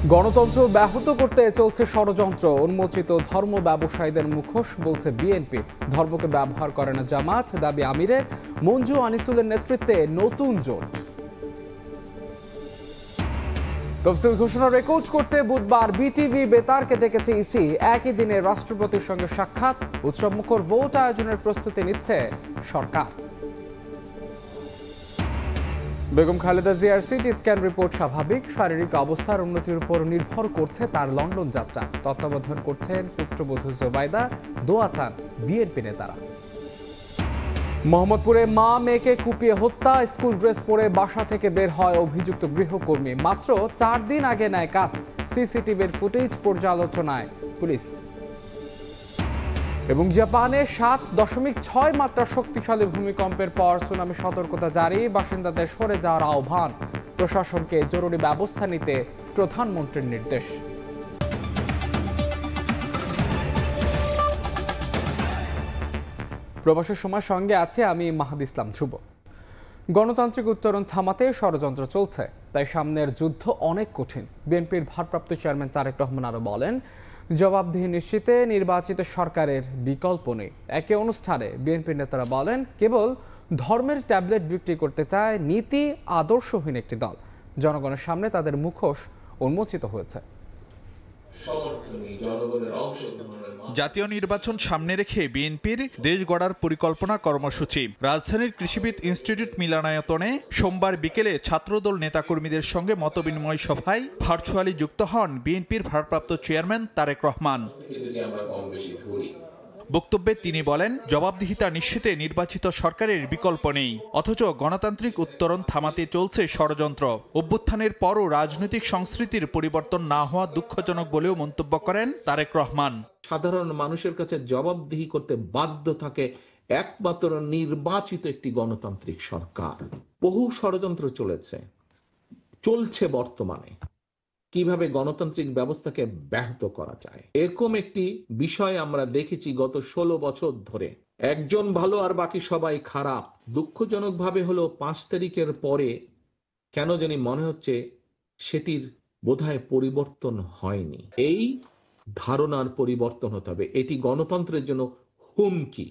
গণতন্ত্র ব্যাহত করতে চলছে ষড়যন্ত্র, উন্মোচিত ধর্ম ব্যবসায়ীদের মুখোশ, বলছে বিএনপি। ধর্মকে ব্যবহার করে না জামাত, দাবি আমিরের। মঞ্জু আনিসুলের নেতৃত্বে নতুন জোট। তফসিল ঘোষণা রেকর্ড করতে বুধবার বিটিভি বেতারকে ডেকেছে ইসি। একই দিনে রাষ্ট্রপতির সঙ্গে সাক্ষাৎ, উৎসবমুখর ভোট আয়োজনের প্রস্তুতি নিচ্ছে সরকার। বেগম খালেদা জিয়ার সিটি স্ক্যান রিপোর্ট স্বাভাবিক, শারীরিক অবস্থার উন্নতির উপর নির্ভর করছে তার লন্ডন যাত্রা। তত্ত্বাবধান করছেন পুত্রবধূ জোবাইদা, দোয়া চান বিএনপি নেতারা। মোহাম্মদপুরে মা মেয়েকে কুপিয়ে হত্যা, স্কুল ড্রেস পরে বাসা থেকে বের হয় অভিযুক্ত গৃহকর্মী। মাত্র 4 দিন আগে নেয় কাজ, সিসিটিভির ফুটেজ পর্যালোচনায় পুলিশ। এবং জাপানে 7.6 মাত্রা শক্তিশালী ভূমিকম্পের পর সুনামি সতর্কতা জারি, বাসিন্দাদের সরে যাওয়ার আহ্বান। প্রশাসনকে জরুরি ব্যবস্থা নিতে প্রধানমন্ত্রীর নির্দেশ। প্রবাসের সময় সঙ্গে আছে আমি মাহাদ ইসলাম ধ্রুব। গণতান্ত্রিক উত্তরণ থামাতে ষড়যন্ত্র চলছে, তাই সামনের যুদ্ধ অনেক কঠিন। বিএনপির ভারপ্রাপ্ত চেয়ারম্যান তারেক রহমান আরও বলেন, জবাবদিহি নিশ্চিতে নির্বাচিত সরকারের বিকল্প নেই। একই অনুষ্ঠানে বিএনপি নেতারা বলেন, কেবল ধর্মের ট্যাবলেট বিক্রি করতে চায় নীতি আদর্শহীন একটি দল। জনগণের সামনে তাদের মুখোশ উন্মোচিত হয়েছে। জাতীয় নির্বাচন সামনে রেখে বিএনপির দেশ গড়ার পরিকল্পনা কর্মসূচি। রাজধানীর কৃষিবিদ ইনস্টিটিউট মিলনায়তনে সোমবার বিকেলে ছাত্রদল নেতাকর্মীদের সঙ্গে মতবিনিময় সভায় ভার্চুয়ালি যুক্ত হন বিএনপির ভারপ্রাপ্ত চেয়ারম্যান তারেক রহমান। বক্তব্যে তিনি বলেন, জবাবদিহিতা নিশ্চিতে নির্বাচিত সরকারের বিকল্প নেই, অথচ গণতান্ত্রিক উত্তরণ থামাতে চলছে ষড়যন্ত্র। অভ্যুত্থানের পরও রাজনৈতিক সংস্কৃতির পরিবর্তন না হওয়া দুঃখজনক বলেও মন্তব্য করেন তারেক রহমান। সাধারণ মানুষের কাছে জবাবদিহি করতে বাধ্য থাকে একমাত্র নির্বাচিত একটি গণতান্ত্রিক সরকার। বহু ষড়যন্ত্র চলছে বর্তমানে, কিভাবে গণতান্ত্রিক ব্যবস্থাকে ব্যাহত করা যায়। এরকম একটি বিষয় আমরা দেখেছি গত 16 বছর ধরে। একজন ভালো আর বাকি সবাই খারাপ। দুঃখজনকভাবে হলো 5 তারিখের পরে কেন জানি মনে হচ্ছে সেটির বোধহয় পরিবর্তন হয়নি। এই ধারণার পরিবর্তন হতে হবে। এটি গণতন্ত্রের জন্য হুমকি।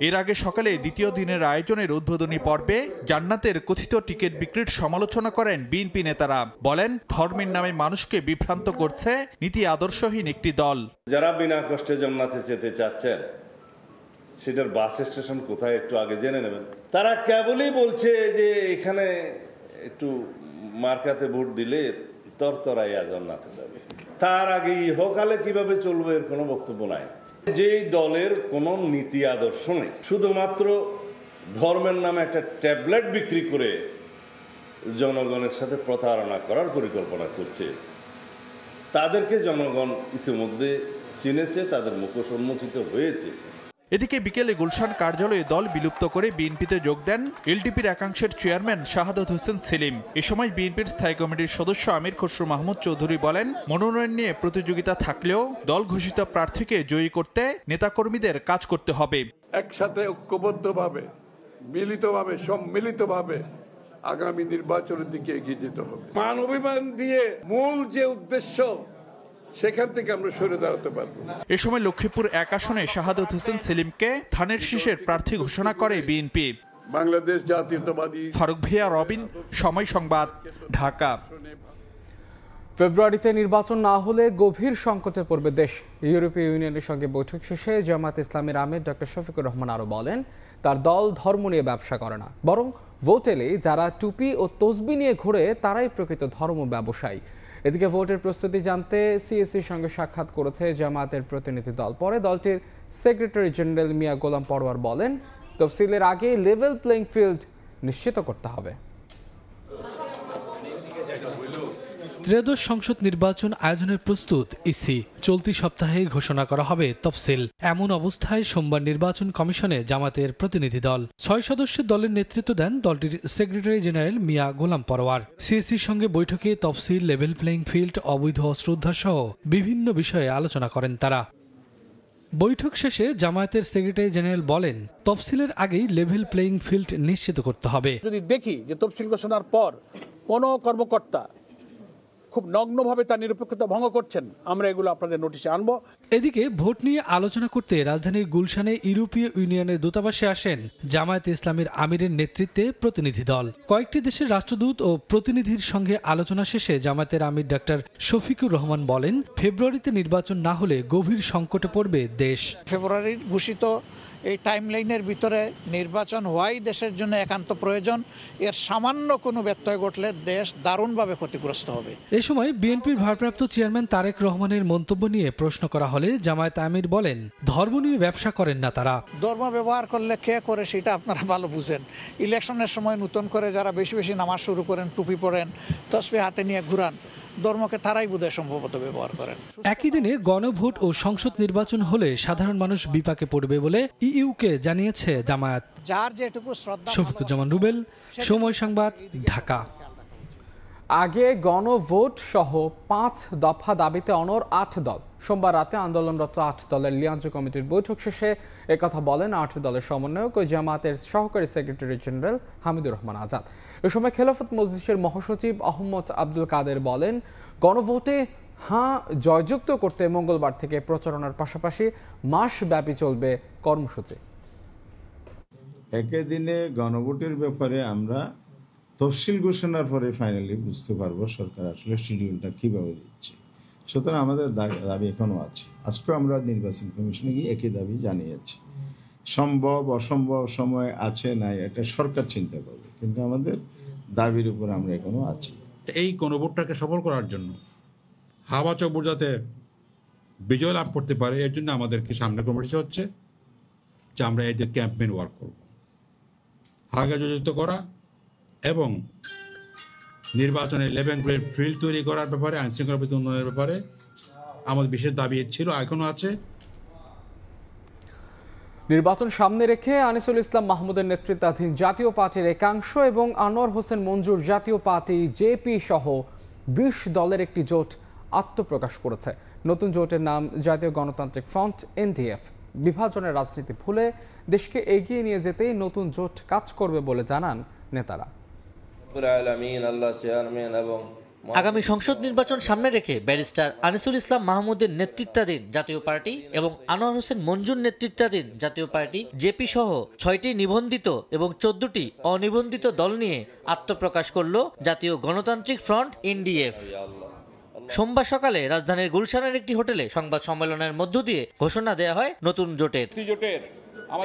এর আগে সকালে দ্বিতীয় দিনের আয়োজনের উদ্বোধনী পর্বে জান্নাতের কথিত টিকিট বিক্রির সমালোচনা করেন বিএনপি নেতারা। বলেন, ধর্মের নামে মানুষকে বিভ্রান্ত করছে নীতি আদর্শহীন একটি দল। যারা বিনা কষ্টে জান্নাতে যেতে চাচ্ছেন, সেটার বাস স্টেশন কোথায় একটু আগে জেনে নেবেন। তারা কেবলই বলছে যে এখানে একটু মার্কাতে ভোট দিলে তরতরাইয়া জান্নাতে যাবে। তার আগে ইহকালে কিভাবে চলবে এর কোনো বক্তব্য নাই। যে দলের কোনো নীতি আদর্শ নেই, শুধুমাত্র ধর্মের নামে একটা ট্যাবলেট বিক্রি করে জনগণের সাথে প্রতারণা করার পরিকল্পনা করছে, তাদেরকে জনগণ ইতিমধ্যে চিনেছে, তাদের মুখোশ উন্মোচিত হয়েছে। এদিকে বিকেলে গুলশান কার্যালয়ে দল বিলুপ্ত করে বিএনপিতে যোগ দেন এলডিপির একাংশের চেয়ারম্যান শাহাদাত হোসেন সেলিম। এ সময় বিএনপির স্থায়ী কমিটির সদস্য আমির খসরু মাহমুদ চৌধুরী বলেন, মনোনয়ন নিয়ে প্রতিযোগিতা থাকলেও দল ঘোষিত প্রার্থীকে জয়ী করতে নেতাকর্মীদের কাজ করতে হবে। একসাথে ঐক্যবদ্ধভাবে, মিলিতভাবে, সম্মিলিতভাবে আগামী নির্বাচনের দিকে এগিয়ে যেতে হবে। মান অভিমান দিয়ে মূল যে উদ্দেশ্য, সেখান থেকে আমরা সরে দাঁড়াতে পারবো। এ সময় লক্ষ্মীপুর 1 আসনে শাহাদাত হোসেন সেলিমকে ধানের শীষের প্রার্থী ঘোষণা করে বিএনপি। বাংলাদেশ জাতীয়তাবাদী। ফারুক ভিয়া, রবিন, সময় সংবাদ, ঢাকা। ফেব্রুয়ারিতে নির্বাচন না হলে গভীর সংকটে পড়বে দেশ। ইউরোপীয় ইউনিয়নের সঙ্গে বৈঠক শেষে জামায়াত ইসলামীর আমির ডক্টর শফিকুর রহমান আরও বলেন, তার দল ধর্ম নিয়ে ব্যবসা করে না, বরং ভোট এলে যারা টুপি ও তসবি নিয়ে ঘুরে তারাই প্রকৃত ধর্ম ব্যবসায়ী। এদিকে ভোটের প্রস্তুতি জানতে সিএসির সঙ্গে সাক্ষাৎ করেছে জামায়াতের প্রতিনিধি দল। পরে দলটির সেক্রেটারি জেনারেল মিয়া গোলাম পরোয়ার বলেন, তফসিলের আগে লেভেল প্লেইং ফিল্ড নিশ্চিত করতে হবে। ত্রয়োদশ সংসদ নির্বাচন আয়োজনের প্রস্তুত ইসি। চলতি সপ্তাহে ঘোষণা করা হবে তফসিল। এমন অবস্থায় সোমবার নির্বাচন কমিশনে জামাতের প্রতিনিধি দল 6 সদস্যের দলের নেতৃত্ব দেন দলটির সেক্রেটারি জেনারেল মিয়া গোলাম পরোয়ার। সিএসির সঙ্গে বৈঠকে তফসিল, লেভেল প্লেইং ফিল্ড, অবৈধ অস্ত্র উদ্ধার সহ বিভিন্ন বিষয়ে আলোচনা করেন তারা। বৈঠক শেষে জামায়াতের সেক্রেটারি জেনারেল বলেন, তফসিলের আগেই লেভেল প্লেইং ফিল্ড নিশ্চিত করতে হবে। যদি দেখি যে তফসিল ঘোষণার পর কোনো কর্মকর্তা খুব নগ্নভাবে তার নিরপেক্ষতা ভঙ্গ করছেন, আমরা এগুলো আপনাদের নোটিশে আনবো। এদিকে ভোট নিয়ে আলোচনা করতে রাজধানীর গুলশানে ইউরোপীয় ইউনিয়নের দূতাবাসে আসেন জামায়াতে ইসলামীর আমিরের নেতৃত্বে প্রতিনিধি দল। কয়েকটি দেশের রাষ্ট্রদূত ও প্রতিনিধির সঙ্গে আলোচনা শেষে জামায়াতের আমির ডক্টর শফিকুর রহমান বলেন, ফেব্রুয়ারিতে নির্বাচন না হলে গভীর সংকটে পড়বে দেশ। ফেব্রুয়ারির ঘোষিত এই টাইমলাইনের ভিতরে নির্বাচন হওয়াই দেশের জন্য একান্ত প্রয়োজন। এর সামান্য কোনো ব্যত্যয় ঘটলে দেশ দারুণভাবে ক্ষতিগ্রস্ত হবে। এ সময় বিএনপির ভারপ্রাপ্ত চেয়ারম্যান তারেক রহমানের মন্তব্য নিয়ে প্রশ্ন করা হলে জামায়াত আমির বলেন, ধর্ম নিয়ে ব্যবসা করেন না তারা। ধর্ম ব্যবহার করলে কে করে সেটা আপনারা ভালো বুঝেন। ইলেকশনের সময় নতুন করে যারা বেশি বেশি নামাজ শুরু করেন, টুপি পরেন, তসবিহ হাতে নিয়ে ঘুরান, ধর্মকে তারাই বোধহয় সম্ভবত ব্যবহার করেন। একই দিনে গণভোট ও সংসদ নির্বাচন হলে সাধারণ মানুষ বিপাকে পড়বে বলে ইইউকে জানিয়েছে জামায়াত। যার যেটুকু শ্রদ্ধা। শফিকুজ্জামান রুবেল, সময় সংবাদ, ঢাকা। আগে গণভোট সহ 5 দফা দাবিতে অনড় 8 দল। সোমবার রাতে আন্দোলনরত 8 দলের লিয়াঞ্জ কমিটির বৈঠক শেষে একথা বলেন 8 দলের সমন্বয়ক ও জামায়াতের সহকারী সেক্রেটারি জেনারেল হামিদুর রহমান আজাদ। এ সময় খেলাফত মজলিসের মহাসচিব আহমদ আব্দুল কাদের বলেন, গণভোটে হাঁ জয়যুক্ত করতে মঙ্গলবার থেকে প্রচারণার পাশাপাশি মাসব্যাপী চলবে কর্মসূচি। একই দিনে গণভোটের ব্যাপারে আমরা তফসিল ঘোষণার পরে ফাইনালি বুঝতে পারবো সরকার আসলে শিডিউলটা কীভাবে দিচ্ছে। সুতরাং আমাদের দাবি এখনও আছে। আজকেও আমরা নির্বাচন কমিশনে গিয়ে একই দাবি জানিয়েছি। সম্ভব অসম্ভব সময় আছে নাই এটা সরকার চিন্তা করবে, কিন্তু আমাদের দাবির উপর আমরা এখনও আছি। এই গণভোটটাকে সফল করার জন্য হাওয়া চব্বর যাতে বিজয় লাভ করতে পারে, এর জন্য আমাদেরকে সামনে কর্মসূচি হচ্ছে যে আমরা এই যে ক্যাম্পেইন ওয়ার্ক করব, হাগে যোজিত করা এবং নির্বাচনের লেভেল প্লেইং ফিল্ড তৈরি করার ব্যাপারে, আইনশৃঙ্খলা উন্নয়নের ব্যাপারে আমাদের বিশেষ দাবি ছিল, এখনও আছে। নির্বাচন সামনে রেখে আনিসুল ইসলাম মাহমুদের নেতৃত্বাধীন জাতীয় পার্টির একাংশ এবং আনোয়ার হোসেন মঞ্জুর জাতীয় পার্টি জেপি সহ 20 দলের একটি জোট আত্মপ্রকাশ করেছে। নতুন জোটের নাম জাতীয় গণতান্ত্রিক ফ্রন্ট এনডিএফ। বিভাজনের রাজনীতি ভুলে দেশকে এগিয়ে নিয়ে যেতেই নতুন জোট কাজ করবে বলে জানান নেতারা। আগামী সংসদ নির্বাচন সামনে রেখে ব্যারিস্টার আনিসুল ইসলাম মাহমুদের নেতৃত্বাধীন জাতীয় পার্টি এবং আনোয়ার হোসেন মঞ্জুর নেতৃত্বাধীন জাতীয় পার্টি জেপি সহ 6টি নিবন্ধিত এবং 14টি অনিবন্ধিত দল নিয়ে আত্মপ্রকাশ করল জাতীয় গণতান্ত্রিক ফ্রন্ট এনডিএফ। সোমবার সকালে রাজধানীর গুলশানের একটি হোটেলে সংবাদ সম্মেলনের মধ্য দিয়ে ঘোষণা দেওয়া হয় নতুন জোটের।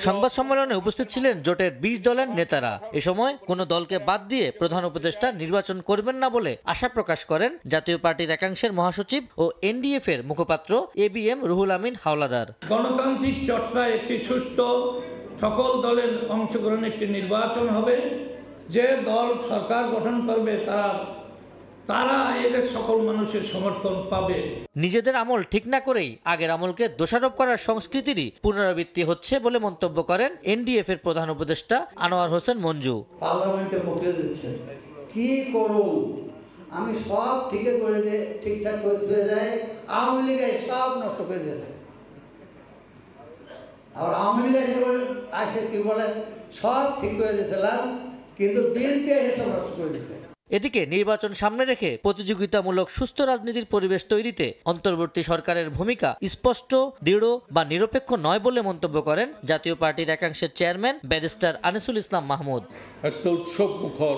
সংবাদ সম্মেলনে উপস্থিত ছিলেন জোটের 20 দলের নেতারা। এ সময় কোনো দলকে বাদ দিয়ে প্রধান উপদেষ্টা নির্বাচন করবেন না বলে আশা প্রকাশ করেন জাতীয় পার্টির একাংশের মহাসচিব ও এনডিএফ এর মুখপাত্র এবিএম রুহুল আমিন হাওলাদার। গণতান্ত্রিক চর্চায় একটি সুষ্ঠু সকল দলের অংশগ্রহণে একটি নির্বাচন হবে। যে দল সরকার গঠন করবে তারা এদের সকল মানুষের সমর্থন পাবে। নিজেদের আমল ঠিক না করেই আগের আমলকে দোষারোপ করার সংস্কৃতিরই পুনরাবৃত্তি হচ্ছে বলে মন্তব্য করেন এনডিএফ এর প্রধান উপদেষ্টা আনোয়ার হোসেন মঞ্জু। পার্লামেন্টে বকে দিচ্ছে কি করুন, আমি সব ঠিকঠাক করে দেয়, আওয়ামী লীগ সব নষ্ট করে দিয়েছে। আর আওয়ামী লীগ আসে কি বলে সব ঠিক করে দিয়েছিলাম, কিন্তু বিএনপি এসে সব নষ্ট করে দিয়েছে। এদিকে নির্বাচন সামনে রেখে প্রতিযোগিতামূলক সুস্থ রাজনীতির পরিবেশ তৈরিতে অন্তর্বর্তী সরকারের ভূমিকা স্পষ্ট, দৃঢ় বা নিরপেক্ষ নয় বলে মন্তব্য করেন জাতীয় পার্টির একাংশের চেয়ারম্যান ব্যারিস্টার আনিসুল ইসলাম মাহমুদ। একটা উৎসব মুখর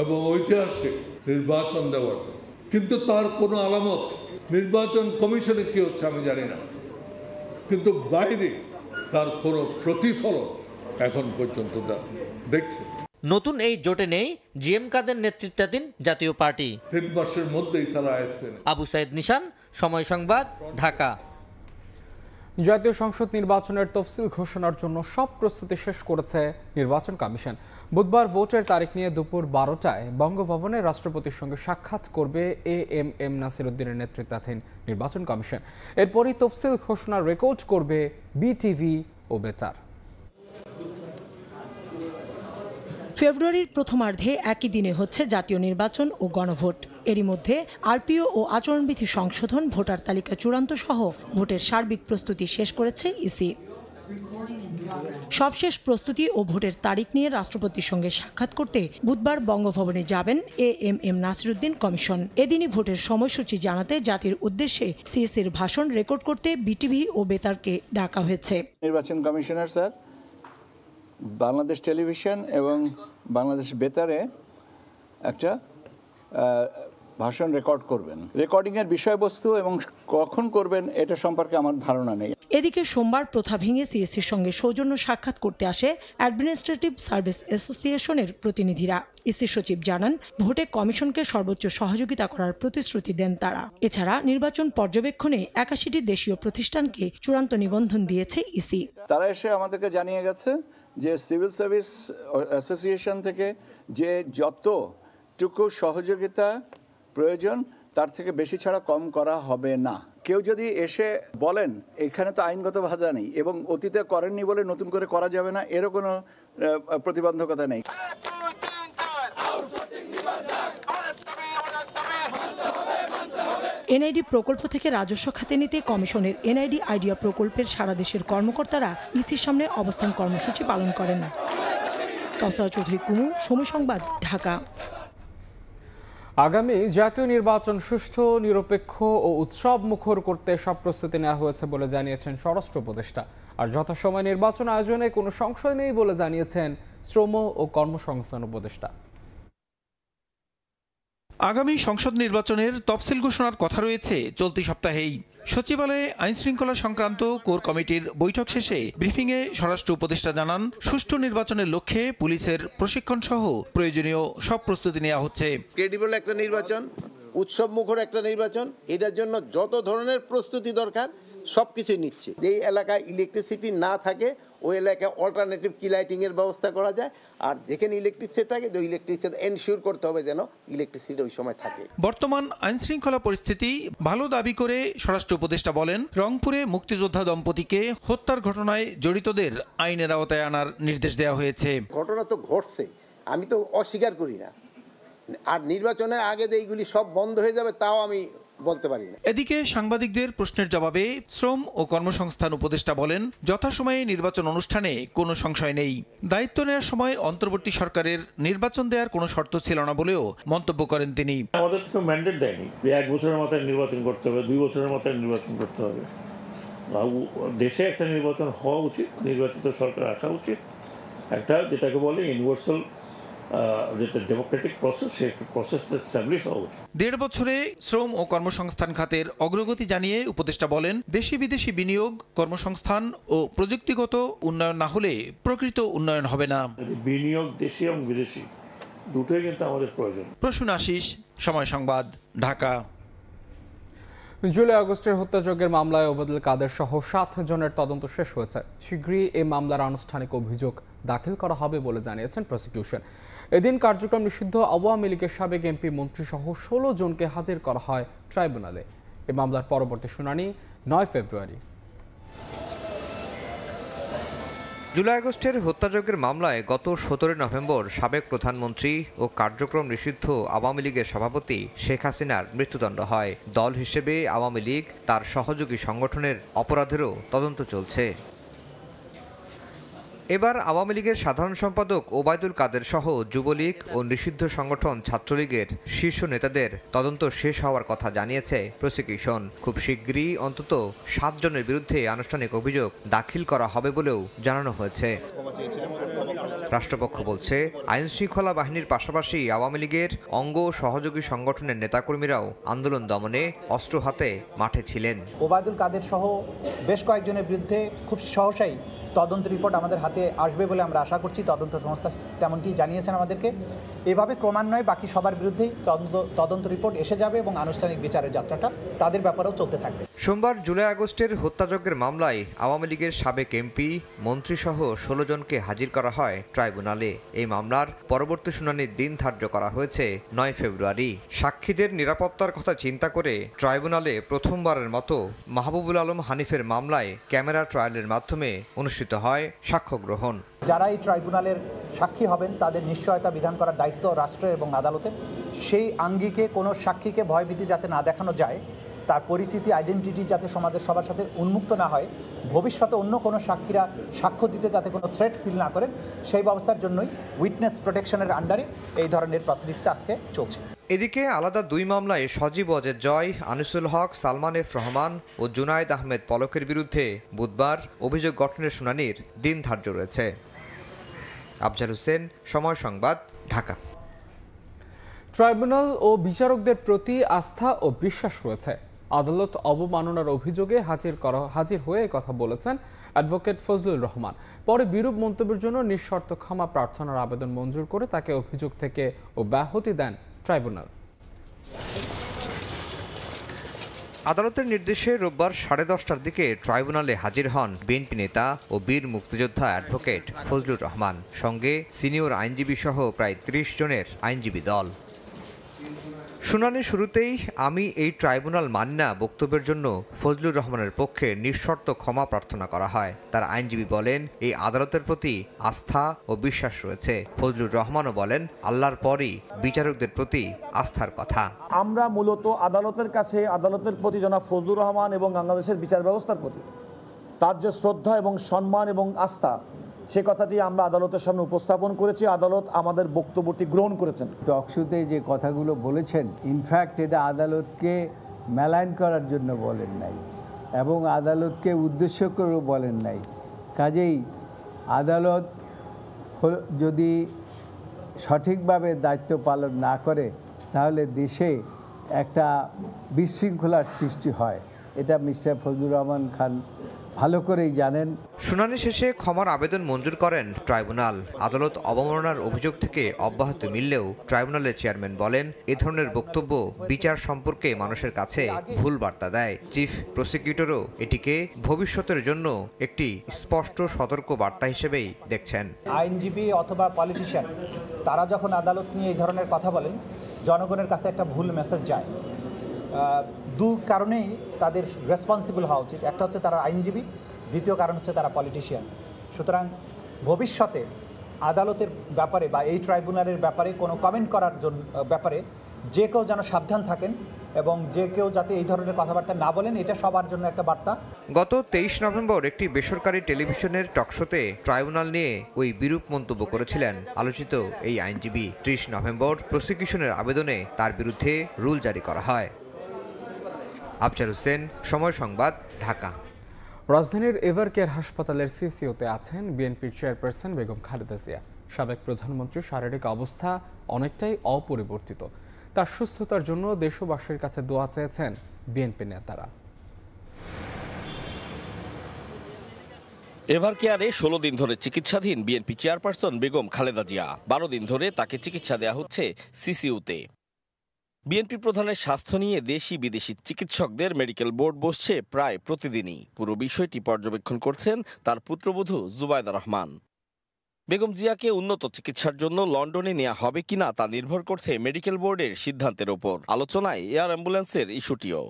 এবং ঐতিহাসিক নির্বাচন দেওয়ার জন্য, কিন্তু তার কোনো আলামত নির্বাচন কমিশনে কি হচ্ছে আমি জানি না, কিন্তু বাইরে তার কোনো প্রতিফলন এখন পর্যন্ত দেখছি। নতুন এই জোটে নেই জিএম কাদের নেতৃত্বাধীন জাতীয় পার্টি। 3 মাসের মধ্যেই তারা আয়ত্তে। আবু সাইদ নিশান, সময় সংবাদ, ঢাকা। জাতীয় সংসদ নির্বাচনের তফসিল ঘোষণার জন্য সব প্রস্তুতি শেষ করেছে নির্বাচন কমিশন। বুধবার ভোটের তারিখ নিয়ে দুপুর 12টায় বঙ্গভবনে রাষ্ট্রপতির সঙ্গে সাক্ষাৎ করবে এএমএম নাসির উদ্দিনের নেতৃত্বাধীন নির্বাচন কমিশন। এরপরই তফসিল ঘোষণা রেকর্ড করবে বিটিভি ও বেতার। ফেব্রুয়ারির প্রথমার্ধে একই দিনে হচ্ছে জাতীয় নির্বাচন ও গণভোট। এরই মধ্যে আরপিও ও আচরণবিধি সংশোধন, ভোটার তালিকা চূড়ান্ত সহ ভোটের সার্বিক প্রস্তুতি শেষ করেছে ইসি। সবশেষ প্রস্তুতি ও ভোটের তারিখ নিয়ে রাষ্ট্রপতির সঙ্গে সাক্ষাৎ করতে বুধবার বঙ্গভবনে যাবেন এএমএম নাসিরুদ্দিন কমিশন। এদিনই ভোটের সময়সূচি জানাতে জাতির উদ্দেশ্যে সিএসির ভাষণ রেকর্ড করতে বিটিভি ও বেতারকে ডাকা হয়েছে। নির্বাচন কমিশনার স্যার বাংলাদেশ টেলিভিশন এবং বাংলাদেশ বেতারে একটা ভাষণ রেকর্ড করবেন। রেকর্ডিংয়ের বিষয়বস্তু এবং কখন করবেন এটা সম্পর্কে আমার ধারণা নেই। এদিকে সোমবার প্রথা ভেঙে সিএসির সঙ্গে সৌজন্য সাক্ষাৎ করতে আসে অ্যাডমিনিস্ট্রেটিভ সার্ভিস অ্যাসোসিয়েশনের প্রতিনিধিরা। ইসি সচিব জানান, ভোটে কমিশনকে সর্বোচ্চ সহযোগিতা করার প্রতিশ্রুতি দেন তারা। এছাড়া নির্বাচন পর্যবেক্ষণে 81টি দেশীয় প্রতিষ্ঠানকে চূড়ান্ত নিবন্ধন দিয়েছে ইসি। তারা এসে আমাদেরকে জানিয়ে গেছে যে সিভিল সার্ভিস অ্যাসোসিয়েশন থেকে যে যতটুকু সহযোগিতা প্রয়োজন তার থেকে বেশি ছাড়া কম করা হবে না। কেউ যদি এসে বলেন এখানে তো আইনগত বাধা নেই এবং অতীতে করেননি বলে নতুন করে করা যাবে না, এরও কোনো প্রতিবন্ধকতা নেই। এনআইডি প্রকল্প থেকে রাজস্ব খাতে নিতে কমিশনের এনআইডি আইডিয়া প্রকল্পের সারা দেশের কর্মকর্তারা ইসির সামনে অবস্থান কর্মসূচি পালন করেন। কাউসার চৌধুরী কুমু, সময় সংবাদ, ঢাকা। আগামী জাতীয় নির্বাচন সুষ্ঠু, নিরপেক্ষ ও উৎসব মুখর করতে সব প্রস্তুতি নেওয়া হয়েছে বলে জানিয়েছেন স্বরাষ্ট্র উপদেষ্টা। আর যথাসময় নির্বাচন আয়োজনে কোনো সংশয় নেই বলে জানিয়েছেন শ্রম ও কর্মসংস্থান উপদেষ্টা। আগামী সংসদ নির্বাচনের তফসিল ঘোষণার কথা রয়েছে চলতি সপ্তাহেই। সচিবালয়ে আইনশৃঙ্খলা সংক্রান্ত কোর কমিটির বৈঠক শেষে ব্রিফিংয়ে স্বরাষ্ট্র উপদেষ্টা জানান, সুষ্ঠু নির্বাচনের লক্ষ্যে পুলিশের প্রশিক্ষণ সহ প্রয়োজনীয় সব প্রস্তুতি নেওয়া হচ্ছে। ক্রেডিবল একটা নির্বাচন, উৎসব মুখর একটা নির্বাচন, এটার জন্য যত ধরনের প্রস্তুতি দরকার সব কিছুই নিচ্ছে। যেই এলাকায় ইলেকট্রিসিটি না থাকে ওই এলাকায় অল্টারনেটিভ কি লাইটিং এর ব্যবস্থা করা যায়, আর যেখানে ইলেকট্রিসিটি থাকে ওই ইলেকট্রিসিটি এনশিওর করতে হবে যেন ইলেকট্রিসিটি ওই সময় থাকে। বর্তমান আইন শৃঙ্খলা পরিস্থিতি ভালো দাবি করে স্বরাষ্ট্র উপদেষ্টা বলেন, রংপুরে মুক্তিযোদ্ধা দম্পতিকে হত্যার ঘটনায় জড়িতদের আইনের আওতায় আনার নির্দেশ দেওয়া হয়েছে। ঘটনা তো ঘটছে, আমি তো অস্বীকার করি না, আর নির্বাচনের আগে যে এইগুলি সব বন্ধ হয়ে যাবে তাও আমি বলতে পারি না। এদিকে সাংবাদিকদের প্রশ্নের জবাবে শ্রম ও কর্মসংস্থান উপদেষ্টা বলেন, যথাসময়ে নির্বাচন অনুষ্ঠানে কোনো সংশয় নেই। দায়িত্ব নেওয়ার সময় অন্তর্বর্তী সরকারের নির্বাচন দেওয়ার কোনো শর্ত ছিল না বলেও মন্তব্য করেন তিনি। আমাদের তো ম্যান্ডেট দেয়নি যে 1 বছরের মাথায় নির্বাচন করতে হবে, 2 বছরের মাথায় নির্বাচন করতে হবে। দেশে একটা নির্বাচন হওয়া উচিত, নির্বাচিত সরকার আসা উচিত, একটা যেটাকে বলে ইউনিভার্সাল যেটা ডেমোক্রেটিক প্রসেস, সেই প্রসেসটা এস্টাবলিশ হওয়া উচিত। 1.5 বছরে শ্রম ও কর্মসংস্থান খাতের অগ্রগতি জানিয়ে উপদেষ্টা বলেন, দেশি বিদেশি বিনিয়োগ, কর্মসংস্থান ও প্রযুক্তিগত উন্নয়ন না হলে প্রকৃত উন্নয়ন হবে না। বিনিয়োগ দেশি এবং বিদেশি দুটোই কিন্তু আমাদের প্রয়োজন। প্রসূন আশিস, সময় সংবাদ, ঢাকা। জুলাই আগস্টের হত্যাযজ্ঞের মামলায় ওবায়দুল কাদের সহ 7 জনের তদন্ত শেষ হয়েছে। শীঘ্রই এই মামলার আনুষ্ঠানিক অভিযোগ দাখিল করা হবে বলে জানিয়েছেন প্রসিকিউশন। এদিন কার্যক্রম নিষিদ্ধ আওয়ামী লীগের সাবেক এমপি, মন্ত্রী সহ 16 জনকে হাজির করা হয় ট্রাইব্যুনালে। এই মামলার পরবর্তী শুনানি 9 ফেব্রুয়ারি। জুলাই আগস্টের হত্যাযজ্ঞের মামলায় গত 17 নভেম্বর সাবেক প্রধানমন্ত্রী ও কার্যক্রম নিষিদ্ধ আওয়ামী লীগের সভাপতি শেখ হাসিনার মৃত্যুদণ্ড হয়। দল হিসেবে আওয়ামী লীগ তার সহযোগী সংগঠনের অপরাধেরও তদন্ত চলছে। এবার আওয়ামী লীগের সাধারণ সম্পাদক ওবায়দুল কাদের সহ যুবলীগ ও নিষিদ্ধ সংগঠন ছাত্রলীগের শীর্ষ নেতাদের তদন্ত শেষ হওয়ার কথা জানিয়েছে প্রসিকিউশন। খুব শিগগিরই অন্তত 7 জনের বিরুদ্ধে আনুষ্ঠানিক অভিযোগ দাখিল করা হবে বলেও জানানো হয়েছে। রাষ্ট্রপক্ষ বলছে, আইন শৃঙ্খলা বাহিনীর পাশাপাশি আওয়ামী লীগের অঙ্গ ও সহযোগী সংগঠনের নেতাকর্মীরাও আন্দোলন দমনে অস্ত্র হাতে মাঠে ছিলেন। ওবায়দুল কাদের সহ বেশ কয়েকজনের বিরুদ্ধে খুব সহসাই তদন্ত রিপোর্ট আমাদের হাতে আসবে বলে আমরা আশা করছি। তদন্ত সংস্থা তেমনটি জানিয়েছেন আমাদেরকে। এভাবে ক্রমান্বয়ে বাকি সবার বিরুদ্ধেই তদন্ত রিপোর্ট এসে যাবে এবং আনুষ্ঠানিক বিচারের যাত্রাটা তাদের ব্যাপারেও চলতে থাকবে। সোমবার জুলাই আগস্টের হত্যাযজ্ঞের মামলায় আওয়ামী লীগের সাবেক এমপি, মন্ত্রী সহ 16 জনকে হাজির করা হয় ট্রাইব্যুনালে। এই মামলার পরবর্তী শুনানির দিন ধার্য করা হয়েছে 9 ফেব্রুয়ারি। সাক্ষীদের নিরাপত্তার কথা চিন্তা করে ট্রাইব্যুনালে প্রথমবারের মতো মাহবুবুল আলম হানিফের মামলায় ক্যামেরা ট্রায়ালের মাধ্যমে অনুষ্ঠিত হয় সাক্ষ্য গ্রহণ। যারা এই ট্রাইব্যুনালের সাক্ষী হবেন তাদের নিশ্চয়তা বিধান করার দায়িত্ব রাষ্ট্রের এবং আদালতের। সেই আঙ্গিকে কোনো সাক্ষীকে ভয়ভীতি যাতে না দেখানো যায় তার পরিচিতি আইডেন্টিটি যাতে সমাজের সবার সাথে উন্মুক্ত না হয়, ভবিষ্যতে অন্য কোনো সাক্ষীরা সাক্ষ্য দিতে যাতে কোনো থ্রেট ফিল না করেন, সেই ব্যবস্থার জন্যই উইটনেস প্রোটেকশনের আন্ডারে এই ধরনের প্রসিডিংসটা আজকে চলছে। এদিকে আলাদা 2 মামলায় সজীব অজের জয়, আনিসুল হক, সালমান এফ রহমান ও জুনায়েদ আহমেদ পলকের বিরুদ্ধে বুধবার অভিযোগ গঠনের শুনানির দিন ধার্য রয়েছে। আফজাল হোসেন, সময় সংবাদ, ঢাকা। ট্রাইব্যুনাল ও বিচারকদের প্রতি আস্থা ও বিশ্বাস রয়েছে। আদালত অবমাননার অভিযোগে হাজির হয়ে কথা বলেছেন অ্যাডভোকেট ফজলুর রহমান। পরে বিরূপ মন্তব্যের জন্য নিঃশর্ত ক্ষমা প্রার্থনার আবেদন মঞ্জুর করে তাকে অভিযোগ থেকে অব্যাহতি দেন ট্রাইব্যুনাল। আদালতের নির্দেশে রোববার 10:30টার দিকে ট্রাইব্যুনালে হাজির হন বিএনপি নেতা ও বীর মুক্তিযোদ্ধা অ্যাডভোকেট ফজলুর রহমান, সঙ্গে সিনিয়র আইনজীবী সহ প্রায় 30 জনের আইনজীবী দল। শুনানির শুরুতেই আমি এই ট্রাইব্যুনাল মানি না বক্তব্যের জন্য ফজলুর রহমানের পক্ষে নিঃশর্ত ক্ষমা প্রার্থনা করা হয়। তার আইনজীবী বলেন, এই আদালতের প্রতি আস্থা ও বিশ্বাস রয়েছে। ফজলুর রহমানও বলেন, আল্লাহর পরই বিচারকদের প্রতি আস্থার কথা। আমরা মূলত আদালতের কাছে, আদালতের প্রতি জনাব ফজলুর রহমান এবং বাংলাদেশের বিচার ব্যবস্থার প্রতি তার যে শ্রদ্ধা এবং সম্মান এবং আস্থা, সে কথাটি আমরা আদালতের সামনে উপস্থাপন করেছি। আদালত আমাদের বক্তব্যটি গ্রহণ করেছেন। টকশোতে যে কথাগুলো বলেছেন, ইনফ্যাক্ট এটা আদালতকে মেলাইন করার জন্য বলেন নাই এবং আদালতকে উদ্দেশ্য করেও বলেন নাই। কাজেই আদালত যদি সঠিকভাবে দায়িত্ব পালন না করে তাহলে দেশে একটা বিশৃঙ্খলার সৃষ্টি হয়। এটা মিস্টার ফজলুর রহমান খান ভালো করেই জানেন। শুনানি শেষে ক্ষমার আবেদন মঞ্জুর করেন ট্রাইব্যুনাল। আদালত অবমাননার অভিযোগ থেকে অব্যাহতি মিললেও ট্রাইব্যুনালের চেয়ারম্যান বলেন, এ ধরনের বক্তব্য বিচার সম্পর্কে মানুষের কাছে ভুল বার্তা দেয়। চিফ প্রসিকিউটরও এটিকে ভবিষ্যতের জন্য একটি স্পষ্ট সতর্ক বার্তা হিসেবেই দেখছেন। আইনজীবী অথবা পলিটিশিয়ান তারা যখন আদালত নিয়ে এই ধরনের কথা বলেন, জনগণের কাছে একটা ভুল মেসেজ যায়। দু কারণেই তাদের রেসপন্সিবল হওয়া উচিত। একটা হচ্ছে তারা আইনজীবী, দ্বিতীয় কারণ হচ্ছে তারা পলিটিশিয়ান। সুতরাং ভবিষ্যতে আদালতের ব্যাপারে বা এই ট্রাইব্যুনালের ব্যাপারে কোনো কমেন্ট করার জন্য ব্যাপারে যে কেউ যেন সাবধান থাকেন এবং যে কেউ যাতে এই ধরনের কথাবার্তা না বলেন, এটা সবার জন্য একটা বার্তা। গত 23 নভেম্বর একটি বেসরকারি টেলিভিশনের টকশোতে ট্রাইব্যুনাল নিয়ে ওই বিরূপ মন্তব্য করেছিলেন আলোচিত এই আইনজীবী। 30 নভেম্বর প্রসিকিউশনের আবেদনে তার বিরুদ্ধে রুল জারি করা হয়। আফজাল হোসেন, সময় সংবাদ, ঢাকা। রাজধানীর এভারকেয়ার হাসপাতালের সিসিওতে আছেন বিএনপির চেয়ারপারসন বেগম খালেদা জিয়া। সাবেক প্রধানমন্ত্রীর শারীরিক অবস্থা অনেকটাই অপরিবর্তিত। তার সুস্থতার জন্য দেশবাসীর কাছে দোয়া চেয়েছেন বিএনপি নেতারা। এভারকেয়ারে 16 দিন ধরে চিকিৎসাধীন বিএনপি চেয়ারপারসন বেগম খালেদা জিয়া। 12 দিন ধরে তাকে চিকিৎসা দেওয়া হচ্ছে সিসিইউতে। বিএনপি প্রধানের স্বাস্থ্য নিয়ে দেশি বিদেশি চিকিৎসকদের মেডিকেল বোর্ড বসছে প্রায় প্রতিদিনই। পুরো বিষয়টি পর্যবেক্ষণ করছেন তার পুত্রবধূ জুবাইদা রহমান। বেগম জিয়াকে উন্নত চিকিৎসার জন্য লন্ডনে নেওয়া হবে কিনা তা নির্ভর করছে মেডিকেল বোর্ডের সিদ্ধান্তের ওপর। আলোচনায় এয়ার অ্যাম্বুলেন্সের ইস্যুটিও।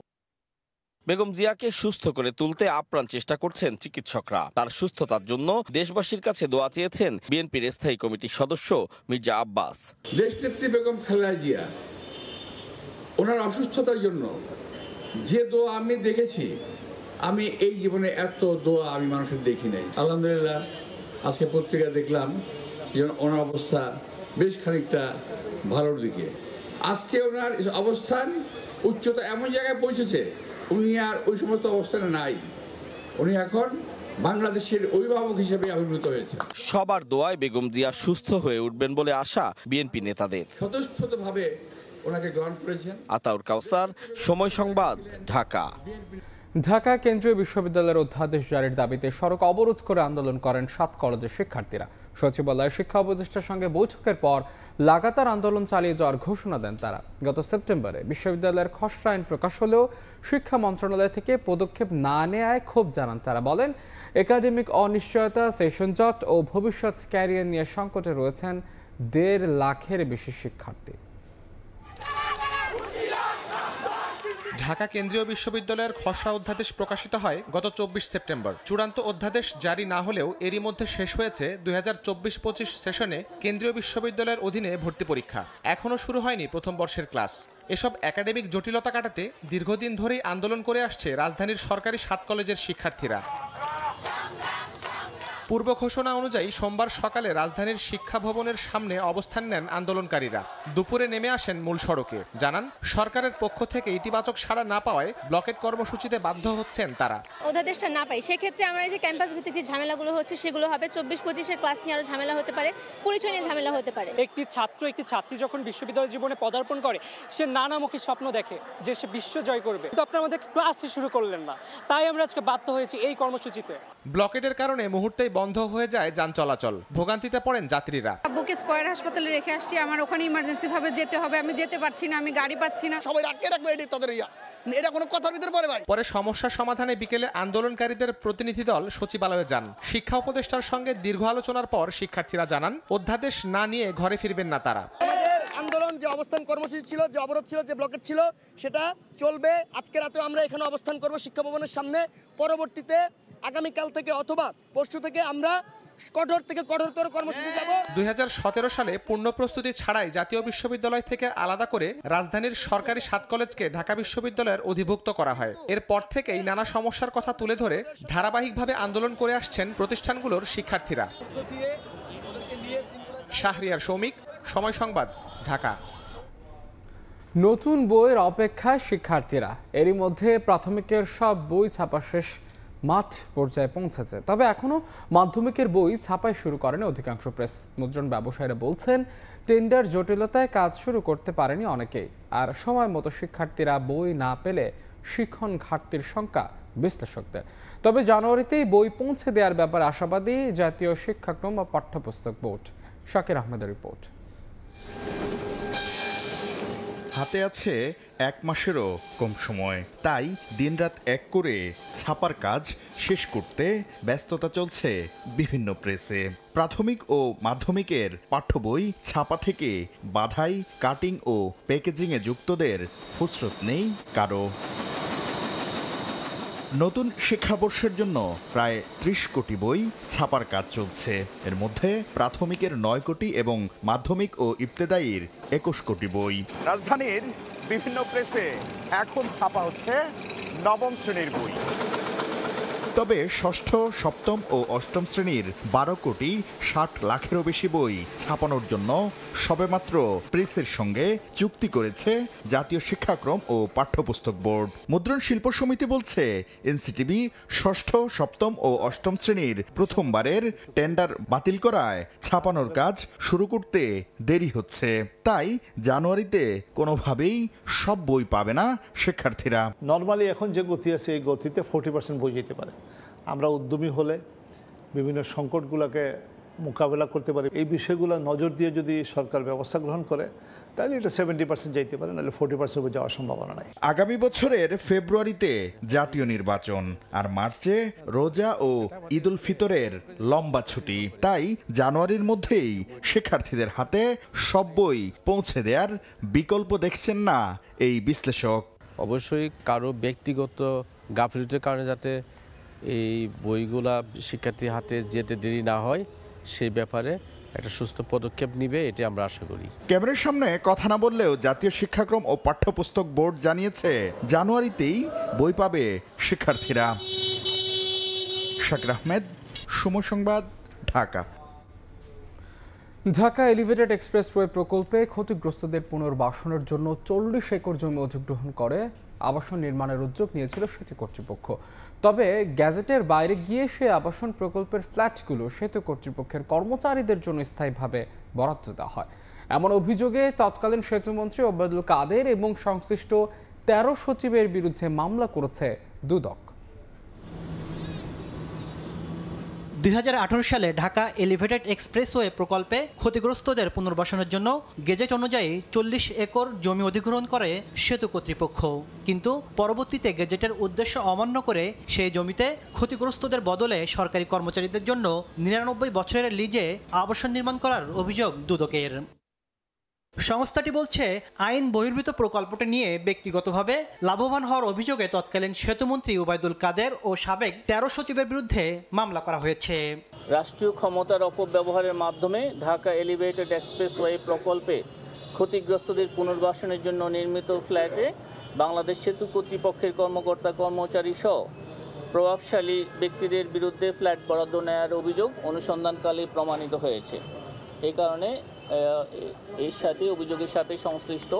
বেগম জিয়াকে সুস্থ করে তুলতে আপ্রাণ চেষ্টা করছেন চিকিৎসকরা। তার সুস্থতার জন্য দেশবাসীর কাছে দোয়া চেয়েছেন বিএনপির স্থায়ী কমিটির সদস্য মির্জা আব্বাস। দেশনেত্রী বেগম খালেদা জিয়া ওনার অসুস্থতার জন্য যে দোয়া আমি দেখেছি, আমি এই জীবনে এত দোয়া আমি মানুষের দেখি নাই। আলহামদুলিল্লাহ আজকে পত্রিকা দেখলাম যে ওনার অবস্থা বেশ খানিকটা ভালোর দিকে। আজকে ওনার অবস্থান উচ্চতা এমন জায়গায় পৌঁছেছে, উনি আর ওই সমস্ত অবস্থানে নাই। উনি এখন বাংলাদেশের অভিভাবক হিসেবে আবির্ভূত হয়েছে। সবার দোয়ায় বেগম জিয়া সুস্থ হয়ে উঠবেন বলে আশা বিএনপি নেতাদের। স্বতঃস্ফূর্তভাবে ওনাকে গ্রহণ করেছেন। আতাউর কাউসার, সময় সংবাদ, ঢাকা। ঢাকা কেন্দ্রীয় বিশ্ববিদ্যালয়ের অধ্যাদেশ জারির দাবিতে সড়ক অবরোধ করে আন্দোলন করেন 7 কলেজের শিক্ষার্থীরা। সচিবালয়ে শিক্ষা উপদেষ্টার সঙ্গে বৈঠকের পর লাগাতার আন্দোলন চালিয়ে যাওয়ার ঘোষণা দেন তারা। গত সেপ্টেম্বরে বিশ্ববিদ্যালয়ের খসড়া আইন প্রকাশ হলেও শিক্ষা মন্ত্রণালয় থেকে পদক্ষেপ না নেওয়ায় ক্ষোভ জানান তারা। বলেন, একাডেমিক অনিশ্চয়তা, সেশন জট ও ভবিষ্যৎ ক্যারিয়ার নিয়ে সংকটে রয়েছেন 1.5 লাখের বেশি শিক্ষার্থী। ঢাকা কেন্দ্রীয় বিশ্ববিদ্যালয়ের খসড়া অধ্যাদেশ প্রকাশিত হয় গত 24 সেপ্টেম্বর। চূড়ান্ত অধ্যাদেশ জারি না হলেও এরই মধ্যে শেষ হয়েছে 2024-25 সেশনে কেন্দ্রীয় বিশ্ববিদ্যালয়ের অধীনে ভর্তি পরীক্ষা। এখনও শুরু হয়নি প্রথম বর্ষের ক্লাস। এসব একাডেমিক জটিলতা কাটাতে দীর্ঘদিন ধরেই আন্দোলন করে আসছে রাজধানীর সরকারি 7 কলেজের শিক্ষার্থীরা। পূর্ব ঘোষণা অনুযায়ী সোমবার সকালে রাজধানীর শিক্ষা ভবনের সামনে অবস্থান নেন আন্দোলনকারীরা। দুপুরে নেমে আসেন মূল সড়কে। জানান, সরকারের পক্ষ থেকে ইতিবাচক সাড়া না পাওয়ায় ব্লকেট কর্মসূচিতে বাধ্য হচ্ছেন তারা। অধ্যাদেশটা না পাই সেক্ষেত্রে আমরা এই যে ক্যাম্পাস ভিত্তিক যে ঝামেলাগুলো হচ্ছে সেগুলো হবে। 24-25-এর ক্লাস নিয়ে আরো ঝামেলা হতে পারে, পরিচয় নিয়ে ঝামেলা হতে পারে। একটি ছাত্রী যখন বিশ্ববিদ্যালয় জীবনে পদার্পণ করে, সে নানামুখী স্বপ্ন দেখে যে সে বিশ্ব জয় করবে, কিন্তু আপনারা আমাদের ক্লাসই শুরু করলেন না। তাই আমরা আজকে বাধ্য হয়েছি এই কর্মসূচিতে। ব্লকেটের কারণে মুহূর্তেই বন্ধ হয়ে যায় যান চলাচল। ভোগান্তিতে পড়েন যাত্রীরা। আব্বুকে স্কয়ার হাসপাতালে রেখে আসছি, আমার ওখানে ইমার্জেন্সি ভাবে যেতে হবে, আমি যেতে পারছি না, আমি গাড়ি পাচ্ছি না। সবাই রাখবে এটি তাদের এটা কোনো কথার ভিতর পড়ে ভাই। পরে সমস্যা সমাধানে বিকেলে আন্দোলনকারীদের প্রতিনিধি দল সচিবালয়ে যান। শিক্ষা উপদেষ্টার সঙ্গে দীর্ঘ আলোচনার পর শিক্ষার্থীরা জানান, অধ্যাদেশ না নিয়ে ঘরে ফিরবেন না তারা। আমাদের আন্দোলন যে অবস্থান কর্মসূচি ছিল, যে অবরোধ ছিল, যে ব্লকেট ছিল, সেটা চলবে। আজকে রাতেও আমরা এখানে অবস্থান করব শিক্ষা ভবনের সামনে। পরবর্তীতে আগামীকাল থেকে অথবা পরশু থেকে আমরা কঠোর থেকে কঠোরতর কর্মসূচি যাব। 2017 সালে পূর্ণ প্রস্তুতি ছাড়াই জাতীয় বিশ্ববিদ্যালয় থেকে আলাদা করে রাজধানীর সরকারি 7 কলেজকে ঢাকা বিশ্ববিদ্যালয়ের অধিভুক্ত করা হয়। এরপর থেকেই নানা সমস্যার কথা তুলে ধরে ধারাবাহিকভাবে আন্দোলন করে আসছেন প্রতিষ্ঠানগুলোর শিক্ষার্থীরা। শাহরিয়ার সৌমিক, সময় সংবাদ, ঢাকা। নতুন বইয়ের অপেক্ষায় শিক্ষার্থীরা। এরই মধ্যে প্রাথমিকের সব বই ছাপা শেষ, মাঠ পর্যায়ে পৌঁছেছে। তবে এখনো মাধ্যমিকের বই ছাপাই শুরু করেনি অধিকাংশ প্রেস মুদ্রণ ব্যবসায়ীরা বলছেন, টেন্ডার জটিলতায় কাজ শুরু করতে পারেনি অনেকেই। আর সময় মতো শিক্ষার্থীরা বই না পেলে শিক্ষণ ঘাটতির শঙ্কা বিশ্লেষকদের। তবে জানুয়ারিতেই বই পৌঁছে দেওয়ার ব্যাপারে আশাবাদী জাতীয় শিক্ষাক্রম ও পাঠ্যপুস্তক বোর্ড। শাকির আহমেদের রিপোর্ট। হাতে আছে 1 মাসেরও কম সময়, তাই দিনরাত এক করে ছাপার কাজ শেষ করতে ব্যস্ততা চলছে বিভিন্ন প্রেসে। প্রাথমিক ও মাধ্যমিকের পাঠ্য বই ছাপা থেকে বাধাই, কাটিং ও প্যাকেজিংয়ে যুক্তদের ফুসরত নেই কারো। নতুন শিক্ষাবর্ষের জন্য প্রায় 30 কোটি বই ছাপার কাজ চলছে। এর মধ্যে প্রাথমিকের 9 কোটি এবং মাধ্যমিক ও ইবতেদায়ীর 21 কোটি বই। রাজধানীর বিভিন্ন প্রেসে এখন ছাপা হচ্ছে নবম শ্রেণীর বই। তবে ষষ্ঠ, সপ্তম ও অষ্টম শ্রেণীর 12 কোটি 60 লাখেরও বেশি বই ছাপানোর জন্য সবেমাত্র প্রেসের সঙ্গে চুক্তি করেছে জাতীয় শিক্ষাক্রম ও পাঠ্যপুস্তক বোর্ড। মুদ্রণ শিল্প সমিতি বলছে, এনসিটিবি ষষ্ঠ, সপ্তম ও অষ্টম শ্রেণীর প্রথমবারের টেন্ডার বাতিল করায় ছাপানোর কাজ শুরু করতে দেরি হচ্ছে। তাই জানুয়ারিতে কোনোভাবেই সব বই পাবে না শিক্ষার্থীরা। নর্মালি এখন যে গতি আছে, এই গতিতে 40% বই যেতে পারে। আমরা উদ্যমী হলে বিভিন্ন সংকটগুলোকে মোকাবেলা করতে পারি। এই বিষয়গুলো নজর দিয়ে যদি সরকার ব্যবস্থা গ্রহণ করে, তাহলে এটা 70% যাইতে পারে, নাহলে 40% যাওয়ার সম্ভাবনা নাই। আগামী বছরের ফেব্রুয়ারিতে জাতীয় নির্বাচন, আর মার্চে রোজা ও ঈদ উল ফিতরের লম্বা ছুটি। তাই জানুয়ারির মধ্যেই শিক্ষার্থীদের হাতে সব বই পৌঁছে দেওয়ার বিকল্প দেখছেন না এই বিশ্লেষক। অবশ্যই কারো ব্যক্তিগত গাফিলতির কারণে যাতে এই বইগুলা শিক্ষার্থীর হাতে যেতে দেরি না হয়, সেই ব্যাপারে একটা সুস্থ পদক্ষেপ নিবে, এটি আমরা আশা করি। ক্যামেরার সামনে কথা না বললেও জাতীয় শিক্ষাক্রম ও পাঠ্যপুস্তক বোর্ড জানিয়েছে, জানুয়ারিতেই বই পাবে শিক্ষার্থীরা। শাকির আহমেদ, সময় সংবাদ, ঢাকা। ঢাকা এলিভেটেড এক্সপ্রেসওয়ে প্রকল্পে ক্ষতিগ্রস্তদের পুনর্বাসনের জন্য 40 একর জমি অধিগ্রহণ করে আবাসন নির্মাণের উদ্যোগ নিয়েছিল সেতু কর্তৃপক্ষ। তবে গ্যাজেটের বাইরে গিয়ে সে আবাসন প্রকল্পের ফ্ল্যাটগুলো সেতু কর্তৃপক্ষের কর্মচারীদের জন্য স্থায়ীভাবে বরাদ্দ দেওয়া হয়। এমন অভিযোগে তৎকালীন সেতুমন্ত্রী ওবায়দুল কাদের এবং সংশ্লিষ্ট 13 সচিবের বিরুদ্ধে মামলা করেছে দুদক। 2018 সালে ঢাকা এলিভেটেড এক্সপ্রেসওয়ে প্রকল্পে ক্ষতিগ্রস্তদের পুনর্বাসনের জন্য গেজেট অনুযায়ী 40 একর জমি অধিগ্রহণ করে সেতু কর্তৃপক্ষ। কিন্তু পরবর্তীতে গেজেটের উদ্দেশ্য অমান্য করে সেই জমিতে ক্ষতিগ্রস্তদের বদলে সরকারি কর্মচারীদের জন্য 99 বছরের লিজে আবাসন নির্মাণ করার অভিযোগ দুদকের। সংস্থাটি বলছে, আইন বহির্ভূত প্রকল্পটি নিয়ে ব্যক্তিগতভাবে লাভবান হওয়ার অভিযোগে তৎকালীন সেতুমন্ত্রী ওবায়দুল কাদের ও সাবেক 13 সচিবের বিরুদ্ধে মামলা করা হয়েছে। রাষ্ট্রীয় ক্ষমতার অপব্যবহারের মাধ্যমে ঢাকা এলিভেটেড এক্সপ্রেসওয়ে প্রকল্পে ক্ষতিগ্রস্তদের পুনর্বাসনের জন্য নির্মিত ফ্ল্যাটে বাংলাদেশ সেতু কর্তৃপক্ষের কর্মকর্তা কর্মচারী সহ প্রভাবশালী ব্যক্তিদের বিরুদ্ধে ফ্ল্যাট বরাদ্দ নেওয়ার অভিযোগ অনুসন্ধানকালে প্রমাণিত হয়েছে। এই কারণে এর সাথে অভিযোগের সাথে সংশ্লিষ্ট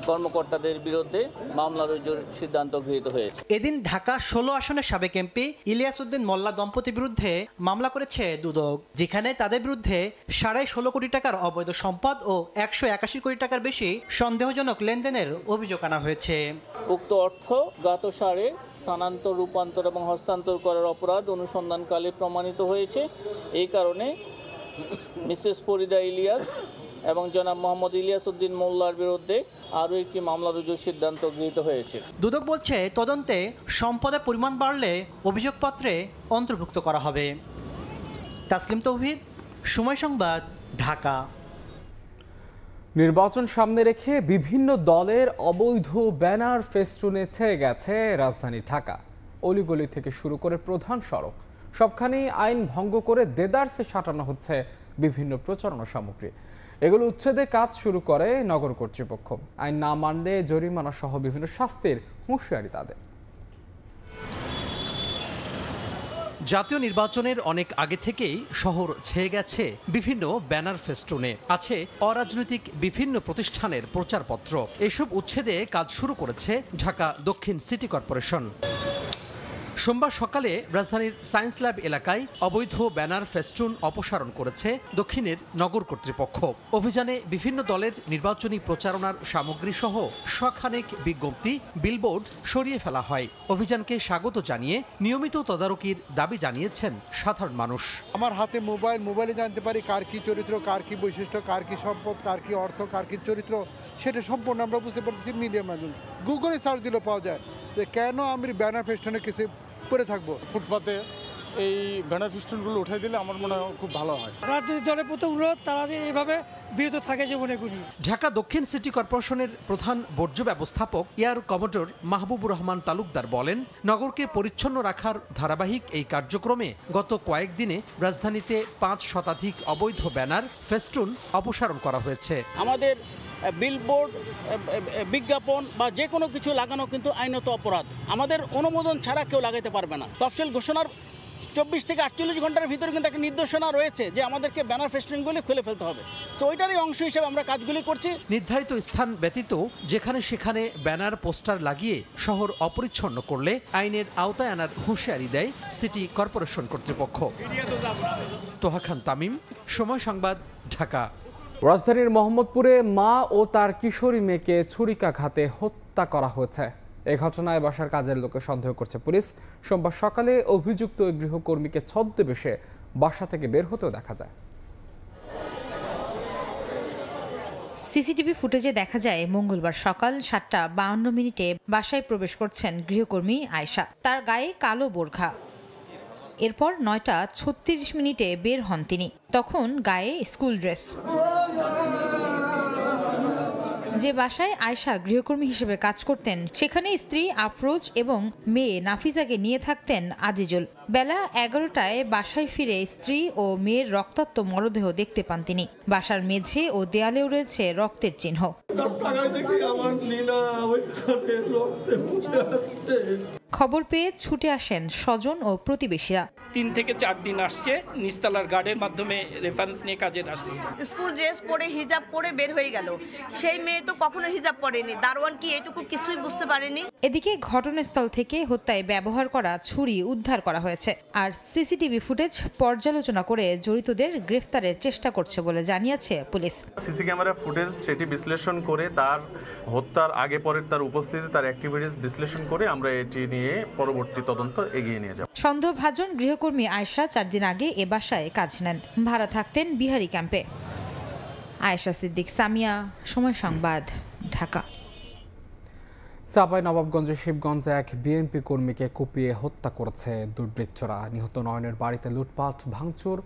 কর্মকর্তাদের বিরুদ্ধে মামলা রুজুর সিদ্ধান্ত গৃহীত হয়েছে। এদিন ঢাকা 16 আসনের সাবেক এমপি ইলিয়াস উদ্দিন মোল্লা দম্পতির বিরুদ্ধে মামলা করেছে দুদক, যেখানে তাদের বিরুদ্ধে 16.5 কোটি টাকার অবৈধ সম্পদ ও 181 কোটি টাকার বেশি সন্দেহজনক লেনদেনের অভিযোগ আনা হয়েছে। উক্ত অর্থ জ্ঞাতসারে স্থানান্তর, রূপান্তর এবং হস্তান্তর করার অপরাধ অনুসন্ধানকালে প্রমাণিত হয়েছে। এই কারণে মিসেস ফরিদা ইলিয়াস এবং জনাব মোহাম্মদ ইলিয়াস উদ্দিন মোল্লার বিরুদ্ধে আরও একটি মামলা রুজুর সিদ্ধান্ত গৃহীত হয়েছে। দুদক বলছে তদন্তে সম্পদের পরিমাণ বাড়লে অভিযোগপত্রে অন্তর্ভুক্ত করা হবে। তাসলিম তৌহিদ, সময় সংবাদ, ঢাকা। নির্বাচন সামনে রেখে বিভিন্ন দলের অবৈধ ব্যানার ফেস্টুনে ছেয়ে গেছে রাজধানী ঢাকা। অলিগলি থেকে শুরু করে প্রধান সড়ক সবখানেই আইন ভঙ্গ করে দেদারসে সাঁটানো হচ্ছে বিভিন্ন প্রচারণা সামগ্রী। এগুলো উচ্ছেদে কাজ শুরু করে নগর কর্তৃপক্ষ। আইন না মানলে জরিমানা সহ বিভিন্ন শাস্তির হুঁশিয়ারি তাদের। জাতীয় নির্বাচনের অনেক আগে থেকেই শহর ছেয়ে গেছে বিভিন্ন ব্যানার ফেস্টুনে। আছে অরাজনৈতিক বিভিন্ন প্রতিষ্ঠানের প্রচারপত্র। এসব উচ্ছেদে কাজ শুরু করেছে ঢাকা দক্ষিণ সিটি কর্পোরেশন। সোমবার সকালে রাজধানীর সায়েন্স ল্যাব এলাকায় অবৈধ ব্যানার ফেস্টুন অপসারণ করেছে দক্ষিণের নগর কর্তৃপক্ষ। অভিযানে বিভিন্ন দলের নির্বাচনী প্রচারণার সামগ্রী সহ শখানেক বিজ্ঞপ্তি, বিলবোর্ড সরিয়ে ফেলা হয়। অভিযানকে স্বাগত জানিয়ে নিয়মিত তদারকির দাবি জানিয়েছেন সাধারণ মানুষ। আমার হাতে মোবাইলে জানতে পারি কার কি চরিত্র, কার কি বৈশিষ্ট্য, কার কি সম্পদ, কার কি অর্থ, কার কি চরিত্র, সেটা সম্পূর্ণ আমরা বুঝতে পারতেছি মিডিয়ার মাধ্যমে। গুগলে সার্চ দিলে পাওয়া যায় যে কেন আমি ব্যানার ফেস্টুনে কিছু পরে থাকবো। ফুটপাতে এই ব্যানার ফেস্টুনগুলো উঠাই দিলে আমার মনে হয় খুব ভালো হয়। রাজনৈতিক দলের প্রতি অনুরোধ, তারা যে এইভাবে বিরত থাকে জীবনে করি। ঢাকা দক্ষিণ সিটি কর্পোরেশনের প্রধান বর্জ্য ব্যবস্থাপক এয়ার কমোডর মাহবুবুর রহমান তালুকদার বলেন, নগরকে পরিচ্ছন্ন রাখার ধারাবাহিক এই কার্যক্রমে গত কয়েকদিনে রাজধানীতে 5 শতাধিক অবৈধ ব্যানার ফেস্টুন অপসারণ করা হয়েছে। আমাদের বিলবোর্ড, বিজ্ঞাপন বা যে কোনো কিছু লাগানো কিন্তু আইনত অপরাধ। আমাদের অনুমোদন ছাড়া কেউ লাগাইতে পারবে না। তফসিল ঘোষণার 24 থেকে 48 ঘন্টার ভিতরে কিন্তু একটা নির্দেশনা রয়েছে যে আমাদেরকে ব্যানার ফেস্টুনগুলি খুলে ফেলতে হবে। সো ওইটারই অংশ হিসেবে আমরা কাজগুলি করছি। নির্ধারিত স্থান ব্যতীত যেখানে সেখানে ব্যানার পোস্টার লাগিয়ে শহর অপরিচ্ছন্ন করলে আইনের আওতায় আনার হুঁশিয়ারি দেয় সিটি কর্পোরেশন কর্তৃপক্ষ। তোহা খান তামিম, সময় সংবাদ, ঢাকা। রাজধানীর মোহাম্মদপুরে মা ও তার কিশোরী মেয়েকে ছুরিকাঘাতে হত্যা করা হয়েছে। এই ঘটনায় বাসার কাজের লোকে সন্দেহ করছে পুলিশ। সোমবার সকালে অভিযুক্ত ওই গৃহকর্মীকে ছদ্মবেশে বাসা থেকে বের হতেও দেখা যায়। সিসিটিভি ফুটেজে দেখা যায় মঙ্গলবার সকাল 7:52 বাসায় প্রবেশ করছেন গৃহকর্মী আয়েশা। তার গায়ে কালো বোরখা। এরপর 9:36 বের হন তিনি। তখন গায়ে স্কুল ড্রেস। যে বাসায় আয়েশা গৃহকর্মী হিসেবে কাজ করতেন সেখানে স্ত্রী আফরোজ এবং মেয়ে নাফিজাকে নিয়ে থাকতেন আজিজুল। বেলা 11টায় বাসায় ফিরে স্ত্রী ও মেয়ের রক্তাক্ত মরদেহ দেখতে পান তিনি। বাসার মেঝে ও দেয়ালেও রয়েছে রক্তের চিহ্ন। খবর পেয়ে ছুটে আসেন স্বজন ও প্রতিবেশীরা। 3 থেকে 4 দিন আসছে, নিস্তালার গার্ডের মাধ্যমে রেফারেন্স নিয়ে কাজে আসছে। স্কুল ড্রেস পরে হিজাব পরে বের হয়ে গেল। সেই মেয়ে তো কখনো হিজাব পরেনি। দারোয়ান কি এটুকু কিছুই বুঝতে পারেনি। এদিকে ঘটনাস্থল থেকে হত্যায় ব্যবহার করা ছুরি উদ্ধার করা হয়েছে। আর সিসিটিভি ফুটেজ পর্যালোচনা করে জড়িতদের গ্রেফতারের চেষ্টা করছে বলে জানিয়েছে পুলিশ। সিসি ক্যামেরা ফুটেজ সেটি বিশ্লেষণ করে তার হত্যার আগে পরের তার উপস্থিতি, তার অ্যাক্টিভিটিস বিশ্লেষণ করে আমরা এটি নিয়ে পরবর্তী তদন্ত এগিয়ে নিয়ে যাব। সন্দেহভাজন গৃহকর্মী আয়েশা 4 দিন আগে এ বাসায় কাজ নেন। ভাড়া থাকতেন বিহারি ক্যাম্পে। আয়েশা সিদ্দিক, সামিয়া, সময় সংবাদ, ঢাকা। চাঁপাইনবাবগঞ্জের শিবগঞ্জে এক বিএনপি কর্মীকে কুপিয়ে হত্যা করেছে দুর্বৃত্তরা। নিহত নয়নের বাড়িতে লুটপাট, ভাঙচুর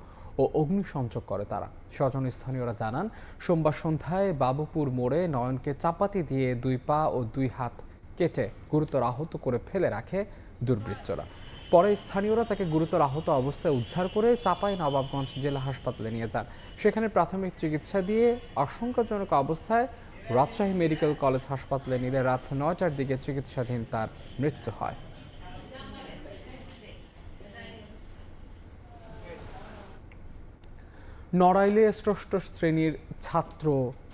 ও অগ্নিসংযোগ করে তারা। স্বজন স্থানীয়রা জানান, সোমবার সন্ধ্যায় বাবুপুর মোড়ে নয়নকে চাপাতি দিয়ে 2 পা ও 2 হাত কেটে গুরুতর আহত করে ফেলে রাখে দুর্বৃত্তরা। পরে স্থানীয়রা তাকে গুরুতর আহত অবস্থায় উদ্ধার করে চাঁপাইনবাবগঞ্জ জেলা হাসপাতালে নিয়ে যান। সেখানে প্রাথমিক চিকিৎসা দিয়ে আশঙ্কাজনক অবস্থায় রাজশাহী মেডিকেল কলেজ হাসপাতালে নিলে রাত 9টার দিকে চিকিৎসাধীন তার মৃত্যু হয়। নড়াইলে ষষ্ঠ শ্রেণীর ছাত্র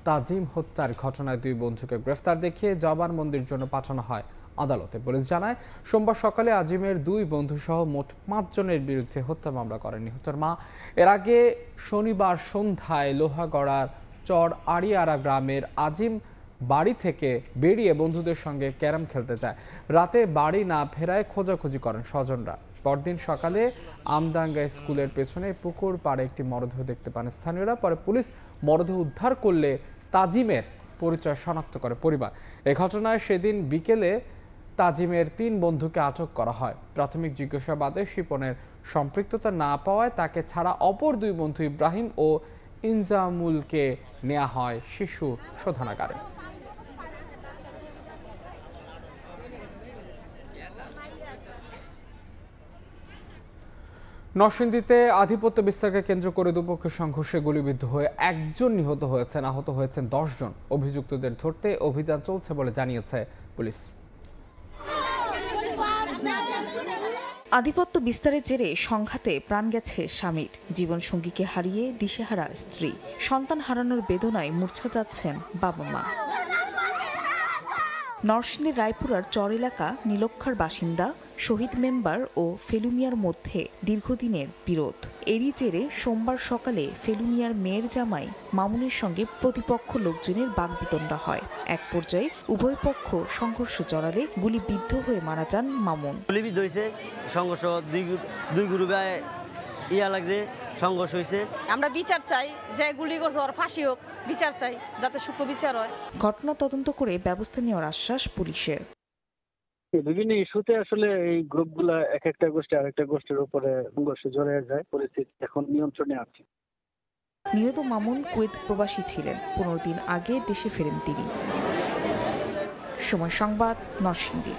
তাজিম হত্যার ঘটনায় 2 বন্ধুকে গ্রেফতার দেখিয়ে জবানবন্দির জন্য পাঠানো হয় আদালতে। পুলিশ জানায়, সোমবার সকালে আজিমের 2 বন্ধু সহ মোট 5 জনের বিরুদ্ধে হত্যা মামলা করেন নিহতের মা। এর আগে শনিবার সন্ধ্যায় লোহাগড়ার চর আড়িয়ারা গ্রামের আজিম বাড়ি থেকে বেরিয়ে বন্ধুদের সঙ্গে ক্যারাম খেলতে যায়। রাতে বাড়ি না ফেরায় খোঁজাখুঁজি করেন স্বজনরা। পরদিন সকালে আমডাঙ্গা স্কুলের পেছনে পুকুর পাড়ে একটি মরদেহ দেখতে পান স্থানীয়রা। পরে পুলিশ মরদেহ উদ্ধার করলে তাজিমের পরিচয় শনাক্ত করে পরিবার। এ ঘটনায় সেদিন বিকেলে তাজিমের 3 বন্ধুকে আটক করা হয়। প্রাথমিক জিজ্ঞাসাবাদে শিপনের সম্পৃক্ততা না পাওয়ায় তাকে ছাড়া অপর 2 বন্ধু ইব্রাহিম ও ইনজামুলকে নেওয়া হয় শিশু শোধনাগারে। নরসিংদীতে আধিপত্য বিস্তারকে কেন্দ্র করে দুপক্ষের সংঘর্ষে গুলিবিদ্ধ হয়ে 1 জন নিহত হয়েছেন, আহত হয়েছেন 10 জন। অভিযুক্তদের ধরতে অভিযান চলছে বলে জানিয়েছে পুলিশ। আধিপত্য বিস্তারের জেরে সংঘাতে প্রাণ গেছে স্বামীর, জীবনসঙ্গীকে হারিয়ে দিশেহারা স্ত্রী, সন্তান হারানোর বেদনায় মূর্ছা যাচ্ছেন বাবা মা। নরসিংদীর রায়পুরার চর এলাকা নীলক্ষার বাসিন্দা শহীদ মেম্বার ও ফেলুমিয়ার মধ্যে দীর্ঘদিনের বিরোধ। এরই জেরে সোমবার সকালে ফেলুমিয়ার মেয়ের জামাই মামুনের সঙ্গে প্রতিপক্ষ লোকজনের বাগবিতণ্ডা হয়। এক পর্যায়ে উভয় পক্ষ সংঘর্ষে জড়ালে গুলিবিদ্ধ হয়ে মারা যান মামুন। গুলিবিদ্ধ হয়েছে, সংঘর্ষ দুই গ্রুপে লাগছে, সংঘর্ষ হয়েছে। আমরা বিচার চাই, যে গুলি করছে ওর ফাঁসি হোক, বিচার চাই যাতে সূক্ষ্ম বিচার হয়। ঘটনা তদন্ত করে ব্যবস্থা নেওয়ার আশ্বাস পুলিশের। বিভিন্ন ইস্যুতে আসলে এই গ্রুপগুলা এক একটা গোষ্ঠী আরেকটা গোষ্ঠীর উপরে সংঘর্ষে জড়িয়ে যায়, পরিস্থিতি এখন নিয়ন্ত্রণে আছে। নিহত মামুন কুয়েত প্রবাসী ছিলেন, 15 দিন আগে দেশে ফেরেন তিনি। সময় সংবাদ, নরসিংদী।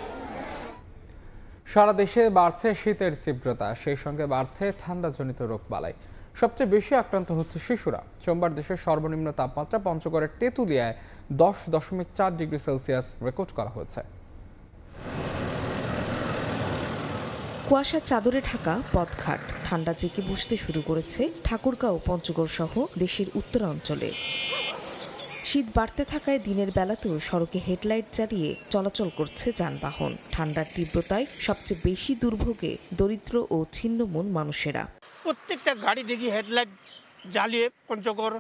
সারা দেশে বাড়ছে শীতের তীব্রতা, সেই সঙ্গে বাড়ছে ঠান্ডাজনিত রোগবালাই। সবচেয়ে বেশি আক্রান্ত হচ্ছে শিশুরা। সোমবার দেশের সর্বনিম্ন তাপমাত্রা পঞ্চগড়ের তেঁতুলিয়ায় 10.4 ডিগ্রি সেলসিয়াস রেকর্ড করা হয়েছে। কুয়াশার চাদরে ঢাকা পথঘাট, ঠান্ডা জেঁকে বসতে শুরু করেছে ঠাকুরগাঁও, পঞ্চগড় সহ দেশের উত্তরাঞ্চলে। শীত বাড়তে থাকায় দিনের বেলাতেও সড়কে হেডলাইট জ্বালিয়ে চলাচল করছে যানবাহন। ঠান্ডার তীব্রতায় সবচেয়ে বেশি দুর্ভোগে দরিদ্র ও ছিন্নমন মানুষেরা। প্রত্যেকটা গাড়ি দেখি হেডলাইট জ্বালিয়ে পঞ্চগড়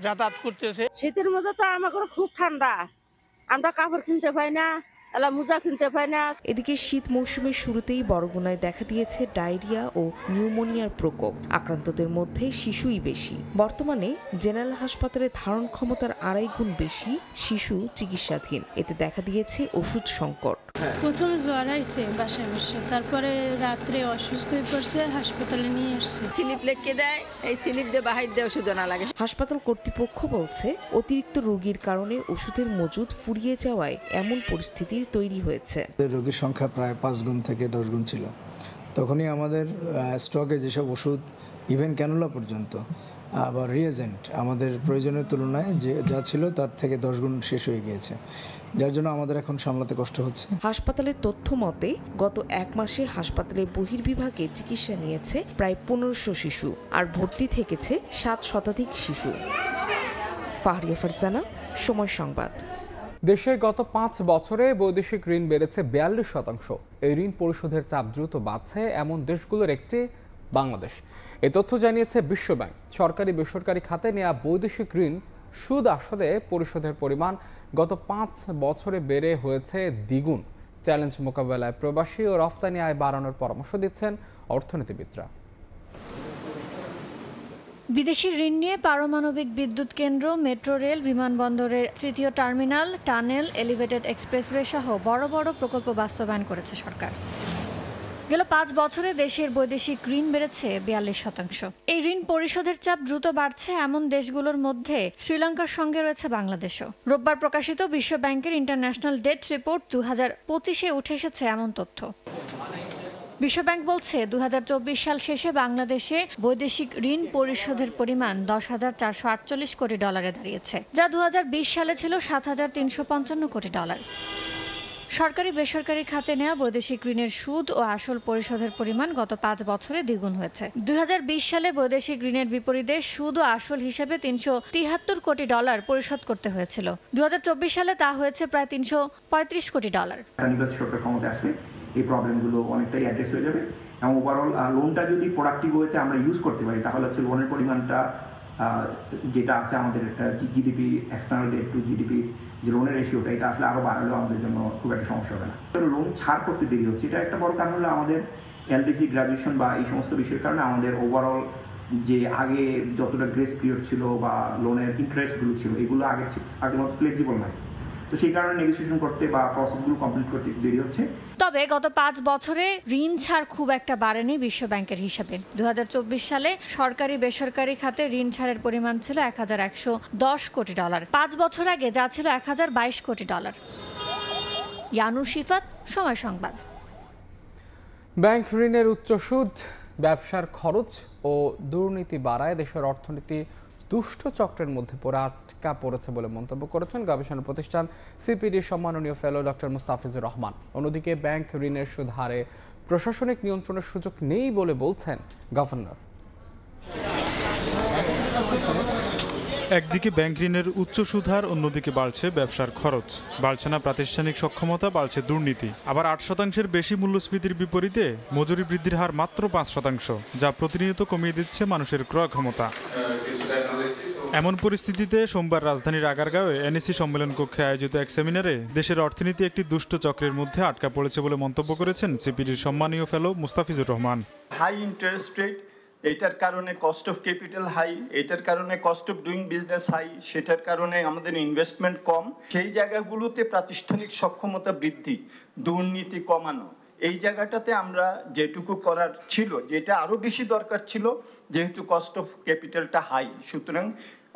যাতায়াত করতেছে। শীতের মধ্যে তো আমাদের খুব ঠান্ডা, আমরা কাপড় কিনতে পাই না, মোজা কিনতে পাই না। এদিকে শীত মৌসুমের শুরুতেই বরগুনায় দেখা দিয়েছে ডায়রিয়া ও নিউমোনিয়ার প্রকোপ। আক্রান্তদের মধ্যে শিশুই বেশি। বর্তমানে জেনারেল হাসপাতালে ধারণ ক্ষমতার 2.5 গুণ বেশি শিশু চিকিৎসাধীন। এতে দেখা দিয়েছে ওষুধ সংকট। প্রথমে জ্বর আইছে বাসায় বসে, তারপরে রাত্রে অসুস্থ হয়ে পড়ছে, হাসপাতালে নিয়ে আসছে। স্লিপ লিখে দেয়, এই স্লিপ দিয়ে বাহির দিয়ে ওষুধ আনা লাগে। হাসপাতাল কর্তৃপক্ষ বলছে, অতিরিক্ত রোগীর কারণে ওষুধের মজুদ ফুরিয়ে যাওয়ায় এমন পরিস্থিতি তৈরি হয়েছে। রোগীর সংখ্যা প্রায় 5 গুণ থেকে 10 গুণ ছিল। তখনই আমাদের স্টকে যেসব ওষুধ, ইভেন ক্যানুলা পর্যন্ত, আবার রিয়েজেন্ট আমাদের প্রয়োজনের তুলনায় যা ছিল তার থেকে 10 গুণ শেষ হয়ে গিয়েছে, যার জন্য আমাদের এখন সামলাতে কষ্ট হচ্ছে। হাসপাতালের তথ্য মতে গত 1 মাসে হাসপাতালের বহির্বিভাগে চিকিৎসা নিয়েছে প্রায় 1500 শিশু, আর ভর্তি থেকেছে 7 শতাধিক শিশু। ফাহরিয়া ফারজানা, সময় সংবাদ। দেশে গত 5 বছরে বৈদেশিক ঋণ বেড়েছে 42%। এই ঋণ পরিশোধের চাপ দ্রুত বাড়ছে এমন দেশগুলোর একটি বাংলাদেশ। এই তথ্য জানিয়েছে বিশ্বব্যাংক। সরকারি বেসরকারি খাতে নেওয়া বৈদেশিক ঋণ সুদ আসলে পরিশোধের পরিমাণ গত 5 বছরে বেড়ে হয়েছে দ্বিগুণ। চ্যালেঞ্জ মোকাবেলায় প্রবাসী ও রফতানি আয় বাড়ানোর পরামর্শ দিচ্ছেন অর্থনীতিবিদরা। বিদেশি ঋণ নিয়ে পারমাণবিক বিদ্যুৎ কেন্দ্র, মেট্রো রেল, বিমানবন্দরের 3য় টার্মিনাল, টানেল, এলিভেটেড এক্সপ্রেসওয়ে সহ বড় বড় প্রকল্প বাস্তবায়ন করেছে সরকার। গেল 5 বছরে দেশের বৈদেশিক ঋণ বেড়েছে 42%। এই ঋণ পরিশোধের চাপ দ্রুত বাড়ছে এমন দেশগুলোর মধ্যে শ্রীলঙ্কার সঙ্গে রয়েছে বাংলাদেশও। রোববার প্রকাশিত বিশ্ব ব্যাংকের ইন্টারন্যাশনাল ডেট রিপোর্ট 2025-এ উঠে এসেছে এমন তথ্য। বিশ্বব্যাংক বলছে 2024 সাল শেষে বাংলাদেশে বৈদেশিক ঋণ পরিশোধের পরিমাণ $10,448 কোটি দাঁড়িয়েছে, যা 2020 সালে ছিল $7,355 কোটি। সরকারি বেসরকারি খাতে নেওয়া বৈদেশিক ঋণের সুদ ও আসল পরিশোধের পরিমাণ গত 5 বছরে দ্বিগুণ হয়েছে। 2020 সালে বৈদেশিক ঋণের বিপরীতে সুদ ও আসল হিসেবে $373 কোটি পরিশোধ করতে হয়েছিল। 2024 সালে তা হয়েছে প্রায় $335 কোটি। নির্বাচিত সরকার ক্ষমতায় আসলে এই প্রবলেমগুলো অনেকটাই অ্যাড্রেস হয়ে যাবে এবং ওভারঅল লোনটা যদি প্রোডাক্টিভ ওয়েতে আমরা ইউজ করতে পারি তাহলে হচ্ছে লোনের পরিমাণটা যেটা আছে আমাদের একটা GDP external date two GDP যে লোনের রেশিওটা এটা আসলে আরও বাড়ালেও আমাদের জন্য খুব একটা সমস্যা হবে না। লোন ছাড় করতে দেরি হচ্ছে, এটা একটা বড় কারণ হলো আমাদের এলডিসি গ্রাজুয়েশন বা এই সমস্ত বিষয়ের কারণে আমাদের ওভারঅল যে আগে যতটা গ্রেস পিরিয়ড ছিল বা লোনের ইন্টারেস্টগুলো ছিল এগুলো আগের মতো ফ্লেক্সিবল নয়, তো সেই কারণে নেগোসিয়েশন করতে বা প্রসেসগুলো কমপ্লিট করতে দেরি হচ্ছে। তবে গত 5 বছরে ঋণ ছাড় খুব একটা বাড়েনি বিশ্বব্যাংকের হিসাবে। 2024 সালে সরকারি বেসরকারি খাতে ঋণ ছাড়ের পরিমাণ ছিল $1,110 কোটি, 5 বছর আগে যা ছিল $1,022 কোটি। ইয়ানুর শিফাত, সময় সংবাদ। ব্যাংক ঋণের উচ্চ সুদ, ব্যবসার খরচ ও দুর্নীতি বাড়ায় দেশের অর্থনীতি দুষ্ট চক্রের মধ্যে পড়ে আটকা পড়েছে বলে মন্তব্য করেছেন গবেষণা প্রতিষ্ঠান সিপিডির সম্মাননীয় ফেলো ডক্টর মুস্তাফিজুর রহমান। অন্যদিকে ব্যাংক ঋণের সুদ হারে প্রশাসনিক নিয়ন্ত্রণের সুযোগ নেই বলে বলছেন গভর্নর। একদিকে ব্যাংক ঋণের উচ্চ সুদ হার, অন্যদিকে বাড়ছে ব্যবসার খরচ, বাড়ছে না প্রাতিষ্ঠানিক সক্ষমতা, বাড়ছে দুর্নীতি। আবার 8% বেশি মূল্যস্ফীতির বিপরীতে মজুরি বৃদ্ধির হার মাত্র 5%, যা প্রতিনিয়ত কমিয়ে দিচ্ছে মানুষের ক্রয় ক্ষমতা। এমন পরিস্থিতিতে সোমবার রাজধানীর আগারগাঁওয়ে এনএসি সম্মেলন কক্ষে আয়োজিত এক সেমিনারে দেশের অর্থনীতি একটি দুষ্ট চক্রের মধ্যে আটকা পড়েছে বলে মন্তব্য করেছেন সিপিডির সম্মানীয় fellow Mustafizur Rahman. High interest rate, এটার কারণে কস্ট অফ ক্যাপিটাল হাই, এটার কারণে cost of doing business high, সেটার কারণে আমাদের ইনভেস্টমেন্ট কম। সেই জায়গাগুলোতে প্রাতিষ্ঠানিক সক্ষমতা বৃদ্ধি, দুর্নীতি কমানো, এই জায়গাটাতে আমরা যেটুকু করার ছিল, যেটা আরও বেশি দরকার ছিল, যেহেতু কস্ট অফ ক্যাপিটালটা হাই, সুতরাং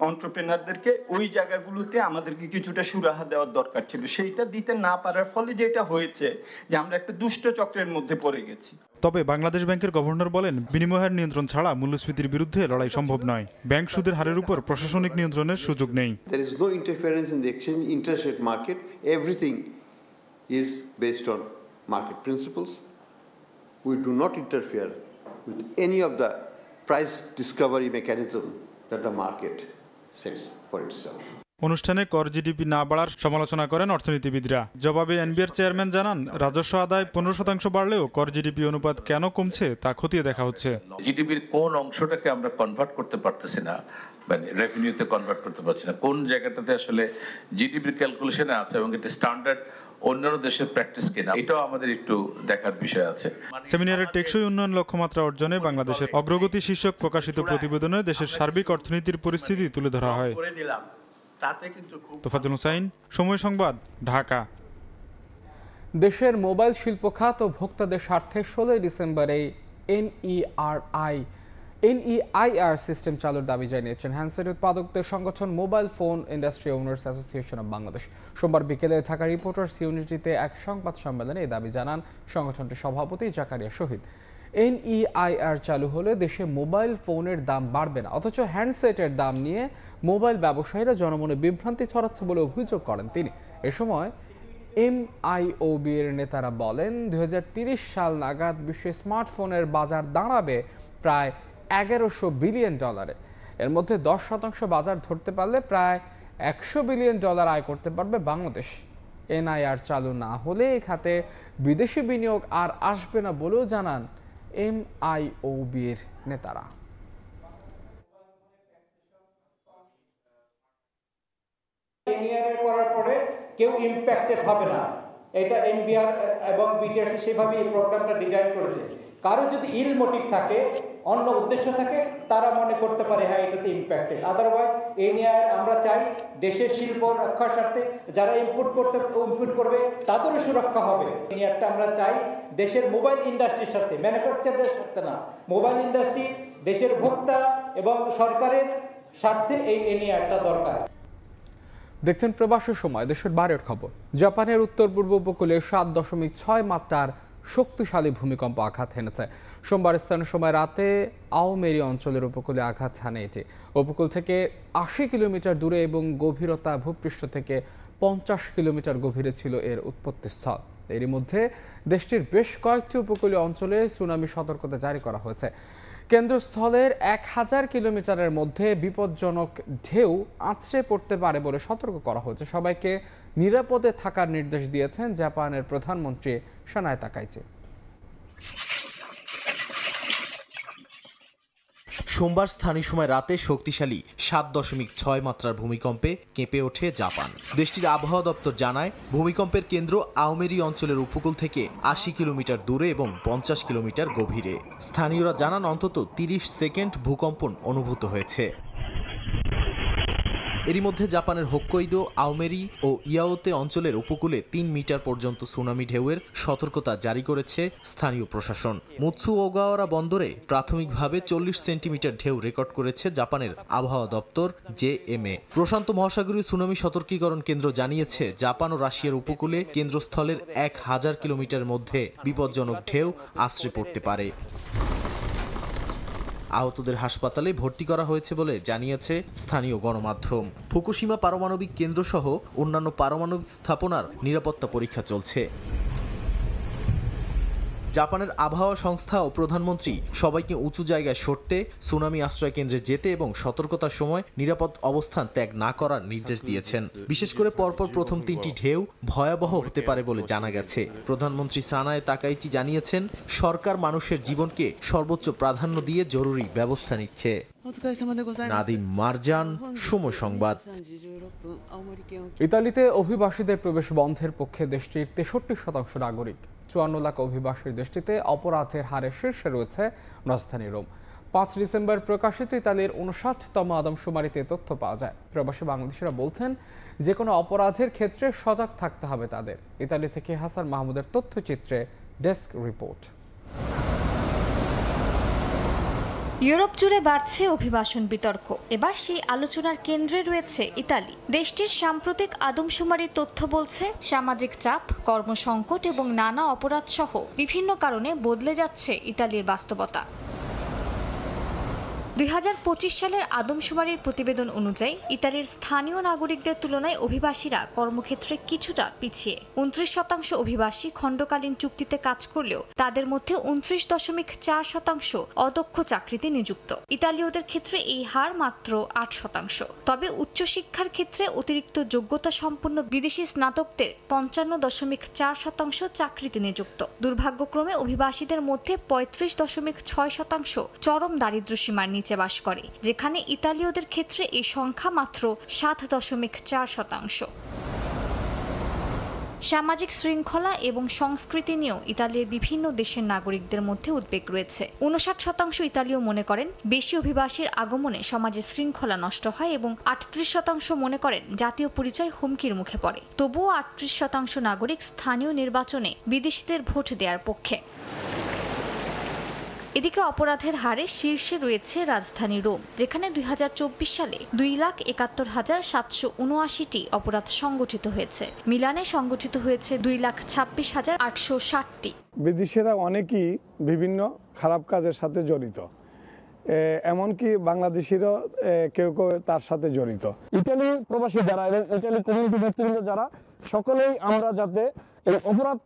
এন্টারপ্রেনারদেরকে ওই জায়গাগুলোতে আমাদেরকে কিছুটা সুরাহা দেওয়ার দরকার ছিল। সেইটা দিতে না পারার ফলে যেটা হয়েছে যে আমরা একটা দুষ্ট চক্রের মধ্যে পড়ে গেছি। তবে বাংলাদেশ ব্যাংকের গভর্নর বলেন, বিনিময় হার নিয়ন্ত্রণ ছাড়া মূল্যস্ফীতির বিরুদ্ধে লড়াই সম্ভব নয়। ব্যাংক সুদের হারের উপর প্রশাসনিক নিয়ন্ত্রণের সুযোগ নেই। There is no interference in the exchange interest rate market. Everything is based on market principles. We do not interfere with any of the price discovery mechanism that the market sets for itself. অনুষ্ঠানে কর GDP না বাড়ার সমালোচনা করেন অর্থনীতিবিদরা। জবাবে NBR chairman জানান, রাজস্ব আদায় 15% বাড়লেও কর জিডিপি অনুপাত কেন কমছে তা খতিয়ে দেখা হচ্ছে। জিডিপির কোন অংশটাকে আমরা কনভার্ট করতে পারতেছি না, মানে রেভিনিউতে কনভার্ট করতে পারছি না, কোন জায়গাটাতে আসলে জিডিপির ক্যালকুলেশনে আছে এবং এটা স্ট্যান্ডার্ড অন্যান্য দেশের প্র্যাকটিস কিনা, এটাও আমাদের একটু দেখার বিষয় আছে। সেমিনারে টেকসই উন্নয়ন লক্ষ্যমাত্রা অর্জনে বাংলাদেশের অগ্রগতি শীর্ষক প্রকাশিত প্রতিবেদনে দেশের সার্বিক অর্থনীতির পরিস্থিতি তুলে ধরা হয়। তোফাজ্জল হোসাইন, সময় সংবাদ, ঢাকা। দেশের মোবাইল শিল্প খাত ও ভোক্তাদের স্বার্থে 16 ডিসেম্বর এই NEIR সিস্টেম চালুর দাবি জানিয়েছেন হ্যান্ডসেট উৎপাদকদের সংগঠন mobile phone industry owners association of Bangladesh. সোমবার বিকেলে ঢাকা রিপোর্টার্স ইউনিটিতে এক সংবাদ সম্মেলনে এই দাবি জানান সংগঠনটির সভাপতি জাকারিয়া শহীদ। NEIR চালু হলে দেশে মোবাইল ফোনের দাম বাড়বে না, অথচ হ্যান্ডসেটের দাম নিয়ে মোবাইল ব্যবসায়ীরা জনমনে বিভ্রান্তি ছড়াচ্ছে বলে অভিযোগ করেন তিনি। এ সময় MIOB এর নেতারা বলেন, 2030 সাল নাগাদ বিশ্বে স্মার্টফোনের বাজার দাঁড়াবে প্রায় $1100 বিলিয়ন। এর মধ্যে 10% বাজার ধরতে পারলে প্রায় $100 বিলিয়ন আয় করতে পারবে বাংলাদেশ। NIR চালু না হলে এই খাতে বিদেশি বিনিয়োগ আর আসবে না বলেও জানান MIOB এর নেতারা। NIR করার পরে কেউ ইম্প্যাক্টেড হবে না, এটা NBR এবং BTRC সেভাবে এই প্রোগ্রামটা ডিজাইন করেছে। কারো যদি ইল মোটিভ থাকে, অন্য উদ্দেশ্য থাকে, তারা মনে করতে পারে হ্যাঁ এটাতে ইম্প্যাক্টেড। আদারওয়াইজ NIR আমরা চাই দেশের শিল্প রক্ষার স্বার্থে যারা ইনপুট করবে তাদেরও সুরক্ষা হবে। NIRটা আমরা চাই দেশের মোবাইল ইন্ডাস্ট্রির স্বার্থে, ম্যানুফ্যাকচারদের স্বার্থে না, মোবাইল ইন্ডাস্ট্রি, দেশের ভোক্তা এবং সরকারের স্বার্থে এই NIRটা দরকার। দেখছেন প্রবাসের সময়, দেশের বাইরের খবর। জাপানের উত্তর পূর্ব উপকূলে 7.6 মাত্রার শক্তিশালী ভূমিকম্প আঘাত হেনেছে। সোমবার স্থানীয় সময় রাতে আওমেরি অঞ্চলের উপকূলে আঘাত হানে এটি। উপকূল থেকে ৮০ কিলোমিটার দূরে এবং গভীরতা ভূপৃষ্ঠ থেকে ৫০ কিলোমিটার গভীরে ছিল এর উৎপত্তিস্থল। এরই মধ্যে দেশটির বেশ কয়েকটি উপকূলীয় অঞ্চলে সুনামি সতর্কতা জারি করা হয়েছে। কেন্দ্রস্থলের ১০০০ কিলোমিটারের মধ্যে বিপজ্জনক ঢেউ আছড়ে পড়তে পারে বলে সতর্ক করা হয়েছে। সবাইকে নিরাপদে থাকার নির্দেশ দিয়েছেন জাপানের প্রধানমন্ত্রী সানায় তাকাইচি। সোমবার স্থানীয় সময় রাতে শক্তিশালী ৭.৬ মাত্রার ভূমিকম্পে কেঁপে ওঠে জাপান। দেশটির আবহাওয়া দপ্তর জানায়, ভূমিকম্পের কেন্দ্র আওমেরি অঞ্চলের উপকূল থেকে ৮০ কিলোমিটার দূরে এবং ৫০ কিলোমিটার গভীরে। স্থানীয়রা জানান অন্তত ৩০ সেকেন্ড ভূকম্পন অনুভূত হয়েছে। এরই মধ্যে জাপানের হোক্কাইদো, আওমেরি ও ইয়াওতে অঞ্চলের উপকূলে ৩ মিটার পর্যন্ত সুনামি ঢেউয়ের সতর্কতা জারি করেছে স্থানীয় প্রশাসন। মুৎসুওগাওয়ারা বন্দরে প্রাথমিকভাবে ৪০ সেন্টিমিটার ঢেউ রেকর্ড করেছে জাপানের আবহাওয়া দপ্তর জেএমএ। প্রশান্ত মহাসাগরীয় সুনামি সতর্কীকরণ কেন্দ্র জানিয়েছে, জাপান ও রাশিয়ার উপকূলে কেন্দ্রস্থলের ১০০০ কিলোমিটার মধ্যে বিপজ্জনক ঢেউ আছড়ে পড়তে পারে। আহতদের হাসপাতালে ভর্তি করা হয়েছে বলে জানিয়েছে স্থানীয় গণমাধ্যম। ফুকুশিমা পারমাণবিক কেন্দ্র সহ অন্যান্য পারমাণবিক স্থাপনার নিরাপত্তা পরীক্ষা চলছে। জাপানের আবহাওয়া সংস্থা ও প্রধানমন্ত্রী সবাইকে উঁচু জায়গায় সরতে, সুনামি আশ্রয় কেন্দ্রে যেতে এবং সতর্কতার সময় নিরাপদ অবস্থান ত্যাগ না করার নির্দেশ দিয়েছেন। বিশেষ করে পরপর প্রথম ৩টি ঢেউ ভয়াবহ হতে পারে বলে জানা গেছে। প্রধানমন্ত্রী সানায় তাকাইচি জানিয়েছেন, সরকার মানুষের জীবনকে সর্বোচ্চ প্রাধান্য দিয়ে জরুরি ব্যবস্থা নিচ্ছে। নাদিম মারজান, সময় সংবাদ। ইতালিতে অভিবাসীদের প্রবেশ বন্ধের পক্ষে দেশটির ৬৩% নাগরিক। ৫৪ লাখ অভিবাসীর দেশটিতে অপরাধের হারে শীর্ষে রয়েছে রাজধানী রোম। ৫ ডিসেম্বর প্রকাশিত ইতালির ৫৯তম আদমশুমারিতে তথ্য পাওয়া যায়। প্রবাসী বাংলাদেশিরা বলছেন, যে কোনো অপরাধের ক্ষেত্রে সজাগ থাকতে হবে তাদের। ইতালি থেকে হাসান মাহমুদের তথ্যচিত্রে ডেস্ক রিপোর্ট। ইউরোপ জুড়ে বাড়ছে অভিবাসন বিতর্ক। এবার সেই আলোচনার কেন্দ্রে রয়েছে ইতালি। দেশটির সাম্প্রতিক আদমশুমারির তথ্য বলছে, সামাজিক চাপ, কর্মসংকট এবং নানা অপরাধ সহ বিভিন্ন কারণে বদলে যাচ্ছে ইতালির বাস্তবতা। ২০২৫ সালের আদমশুমারির প্রতিবেদন অনুযায়ী ইতালির স্থানীয় নাগরিকদের তুলনায় অভিবাসীরা কর্মক্ষেত্রে কিছুটা পিছিয়ে। ২৯% অভিবাসী খণ্ডকালীন চুক্তিতে কাজ করলেও তাদের মধ্যে ২৯.৪% অদক্ষ চাকরিতে নিযুক্ত। ইতালীয়দের ক্ষেত্রে এই হার মাত্র ৮%। তবে উচ্চশিক্ষার ক্ষেত্রে অতিরিক্ত যোগ্যতা সম্পন্ন বিদেশি স্নাতকদের ৫৫.৪% চাকরিতে নিযুক্ত। দুর্ভাগ্যক্রমে অভিবাসীদের মধ্যে ৩৫.৬% চরম দারিদ্র্যসীমার নিচে বাস করে, যেখানে ইতালীয়দের ক্ষেত্রে এই সংখ্যা মাত্র ৭.৪%। সামাজিক শৃঙ্খলা এবং সংস্কৃতি নিয়েও ইতালির বিভিন্ন দেশের নাগরিকদের মধ্যে উদ্বেগ রয়েছে। ৫৯% ইতালীয় মনে করেন বেশি অভিবাসীর আগমনে সমাজে শৃঙ্খলা নষ্ট হয় এবং ৩৮% মনে করেন জাতীয় পরিচয় হুমকির মুখে পড়ে। তবুও ৩৮% নাগরিক স্থানীয় নির্বাচনে বিদেশিদের ভোট দেওয়ার পক্ষে। এদিকে অপরাধের হারে শীর্ষে রয়েছে রাজধানী রোম, যেখানে ২০২৪ সালে ২,৭১,৭৭৯টি অপরাধ সংগঠিত হয়েছে। মিলানে সংগঠিত হয়েছে ২,২৬,৮৬০টি। বিদেশিরা অনেকেই বিভিন্ন খারাপ কাজের সাথে জড়িত, এমনকি বাংলাদেশিরাও কেউ কেউ তার সাথে জড়িত। ইতালি প্রবাসী যারা এবং ইতালি কমিউনিটি নেতৃবৃন্দ যারা, সকলেই আমরা যাতে এই অপরাধ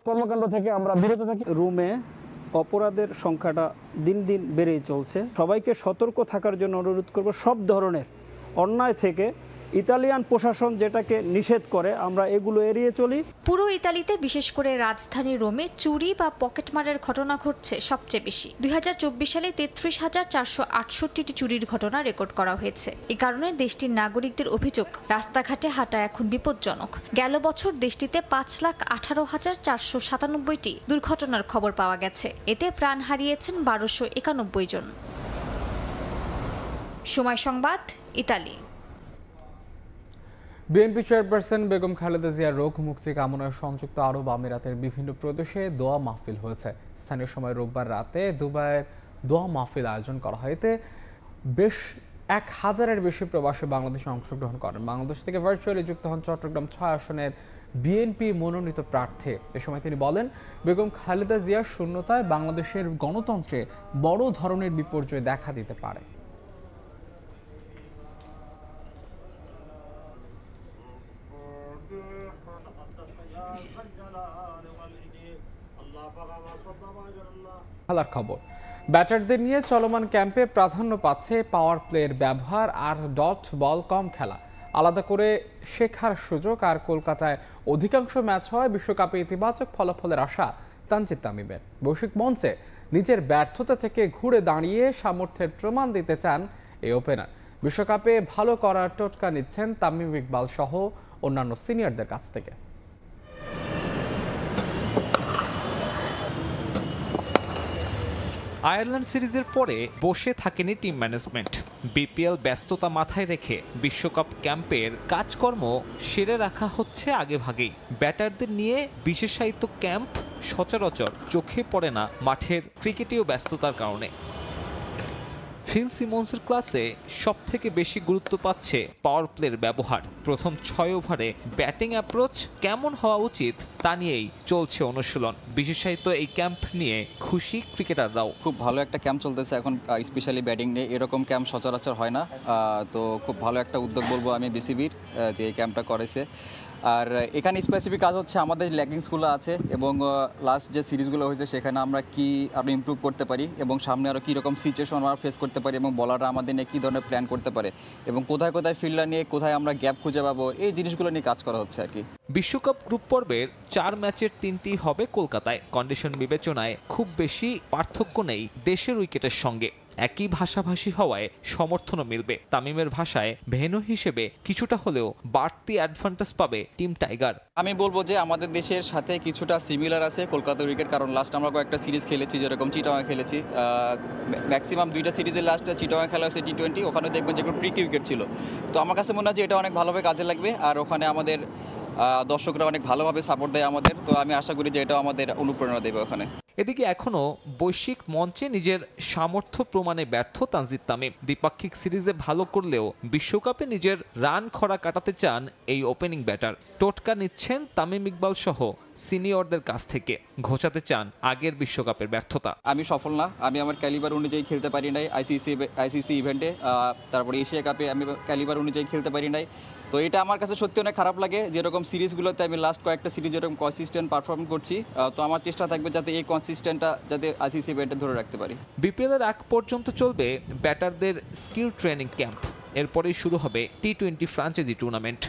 কর্মকাণ্ড থেকে আমরা বিরত থাকি। রোমে অপরাধের সংখ্যাটা দিন দিন বেড়েই চলছে। সবাইকে সতর্ক থাকার জন্য অনুরোধ করব, সব ধরনের অন্যায় থেকে ইতালিয়ান প্রশাসন যেটাকে নিষেধ করে আমরা এগুলো এড়িয়ে চলি। পুরো ইতালিতে বিশেষ করে রাজধানী রোমে চুরি বা পকেটমারের ঘটনা ঘটছে সবচেয়ে বেশি। ২০২৪ সালে ৩৩,৪৬৮টি চুরির ঘটনা রেকর্ড করা হয়েছে। এ কারণে দেশটির নাগরিকদের অভিযোগ, রাস্তাঘাটে হাঁটা এখন বিপজ্জনক। গেল বছর দেশটিতে ৫,১৮,৪৯৭টি দুর্ঘটনার খবর পাওয়া গেছে। এতে প্রাণ হারিয়েছেন ১২৯১ জন। সময় সংবাদ, Italy. BNP chairperson Begum Khaleda জিয়ার রোগ মুক্তি কামনায় সংযুক্ত আরব আমিরাতের বিভিন্ন প্রদেশে দোয়া মাহফিল হয়েছে। স্থানীয় সময় রোববার রাতে দুবাইয়ের দোয়া মাহফিল আয়োজন করা হয়। এতে বেশ ১,০০০-এর বেশি প্রবাসী বাংলাদেশে অংশগ্রহণ করেন। বাংলাদেশ থেকে ভার্চুয়ালি যুক্ত হন চট্টগ্রাম ৬ আসনের বিএনপি মনোনীত প্রার্থী। এ সময় তিনি বলেন, বেগম খালেদা জিয়ার শূন্যতায় বাংলাদেশের গণতন্ত্রে বড় ধরনের বিপর্যয় দেখা দিতে পারে। খেলার খবর, ব্যাটারদের নিয়ে চলমান ক্যাম্পে প্রাধান্য পাচ্ছে পাওয়ার প্লের ব্যবহার আর ডট বল কম খেলা, আলাদা করে শেখার সুযোগ। আর কলকাতায় অধিকাংশ ম্যাচ হয় বিশ্বকাপে ইতিবাচক ফলাফলের আশা তানজিদ তামিমের। বৈশ্বিক মঞ্চে নিজের ব্যর্থতা থেকে ঘুরে দাঁড়িয়ে সামর্থ্যের প্রমাণ দিতে চান এই ওপেনার। বিশ্বকাপে ভালো করার টোটকা নিচ্ছেন তামিম ইকবাল সহ অন্যান্য সিনিয়রদের কাছ থেকে। আয়ারল্যান্ড সিরিজের পরে বসে থাকেনি টিম ম্যানেজমেন্ট। বিপিএল ব্যস্ততা মাথায় রেখে বিশ্বকাপ ক্যাম্পের কাজকর্ম সেরে রাখা হচ্ছে আগেভাগেই। ব্যাটারদের নিয়ে বিশেষায়িত ক্যাম্প সচরাচর চোখে পড়ে না মাঠের ক্রিকেটীয় ব্যস্ততার কারণে। ফিল সিমন্সের ক্লাসে সবথেকে বেশি গুরুত্ব পাচ্ছে পাওয়ার প্লের ব্যবহার। প্রথম 6 ওভারে ব্যাটিং অ্যাপ্রোচ কেমন হওয়া উচিত তা নিয়েই চলছে অনুশীলন। বিশেষায়িত এই ক্যাম্প নিয়ে খুশি ক্রিকেটাররাও। খুব ভালো একটা ক্যাম্প চলতেছে এখন, স্পেশালি ব্যাটিং নিয়ে। এরকম ক্যাম্প সচরাচর হয় না, তো খুব ভালো একটা উদ্যোগ বলবো আমি বিসিবির, যে এই ক্যাম্পটা করেছে। আর এখানে স্পেসিফিক কাজ হচ্ছে আমাদের ল্যাকিংসগুলো আছে এবং লাস্ট যে সিরিজগুলো হয়েছে সেখানে আমরা কি আরও ইমপ্রুভ করতে পারি এবং সামনে আরও কীরকম সিচুয়েশন আমরা ফেস করতে পারি এবং বলাররা আমাদের নিয়ে কী ধরনের প্ল্যান করতে পারে এবং কোথায় কোথায় ফিল্ডার নিয়ে কোথায় আমরা গ্যাপ খুঁজে পাবো, এই জিনিসগুলো নিয়ে কাজ করা হচ্ছে আর কি। বিশ্বকাপ গ্রুপ পর্বের 4 ম্যাচের 3টি হবে কলকাতায়। কন্ডিশন বিবেচনায় খুব বেশি পার্থক্য নেই দেশের উইকেটের সঙ্গে। একই ভাষাভাষী হওয়ায় সমর্থনও মিলবে। তামিমের ভাষায় ভেন্যু হিসেবে কিছুটা হলেও বাড়তি অ্যাডভান্টেজ পাবে টিম টাইগার। আমি বলবো যে আমাদের দেশের সাথে কিছুটা সিমিলার আছে কলকাতা উইকেট, কারণ লাস্ট আমরা কয়েকটা সিরিজ খেলেছি, যেরকম চিটাগাং খেলেছি, ম্যাক্সিমাম 2টা সিরিজের লাস্টে চিটাগাং খেলা হয়েছে T20, ওখানে দেখবেন যে প্রিকি উইকেট ছিল। তো আমার কাছে মনে হয় যে এটা অনেক ভালোভাবে কাজে লাগবে, আর ওখানে আমাদের দর্শকরা অনেক ভালোভাবে সাপোর্ট দেয় আমাদের, তো আমি আশা করি যে এটা আমাদের অনুপ্রেরণা দেবে ওখানে। এদিকে এখনও বৈশ্বিক মঞ্চে নিজের সামর্থ্য প্রমাণে ব্যর্থ তানজিদ তামিম। দ্বিপাক্ষিক সিরিজে ভালো করলেও বিশ্বকাপে নিজের রান খরা কাটাতে চান এই ওপেনিং ব্যাটার। টোটকা নিচ্ছেন তামিম ইকবাল সহ সিনিয়রদের কাছ থেকে, ঘোচাতে চান আগের বিশ্বকাপের ব্যর্থতা। আমি সফল না, আমি আমার ক্যালিবার অনুযায়ী খেলতে পারি নাই আইসিসি ইভেন্টে, তারপরে এশিয়া কাপে আমি ক্যালিবার অনুযায়ী খেলতে পারি নাই। তো এটা আমার কাছে সত্যি অনেক খারাপ লাগে। যেরকম সিরিজগুলোতে আমি লাস্ট কয়েকটা সিরিজ যেরকম কনসিস্টেন্ট পারফর্ম করছি, তো আমার চেষ্টা থাকবে যাতে এই কনসিস্টেন্টটা যাতে আইসিসি ইভেন্টে ধরে রাখতে পারি। বিপিএলের আগ পর্যন্ত চলবে ব্যাটারদের স্কিল ট্রেনিং ক্যাম্প, এরপরেই শুরু হবে T20 ফ্র্যাঞ্চাইজি টুর্নামেন্ট।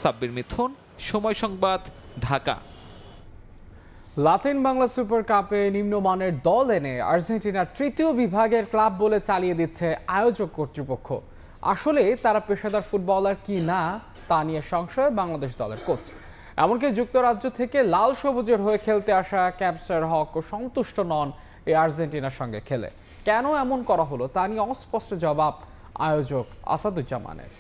সাব্বির মিথুন, সময় সংবাদ, ঢাকা। লাতিন বাংলা সুপার কাপে নিম্নমানের দল এনে আর্জেন্টিনার 3য় বিভাগের ক্লাব বলে চালিয়ে দিচ্ছে আয়োজক কর্তৃপক্ষ। আসলে তারা পেশাদার ফুটবলার কি না তা নিয়ে সংশয় বাংলাদেশ দলের কোচ। এমনকি যুক্তরাজ্য থেকে লাল সবুজের হয়ে খেলতে আসা ক্যাপসার হক ও সন্তুষ্ট নন এই আর্জেন্টিনার সঙ্গে খেলে। কেন এমন করা হলো তা নিয়ে অস্পষ্ট জবাব আয়োজক আসাদুজ্জামানের।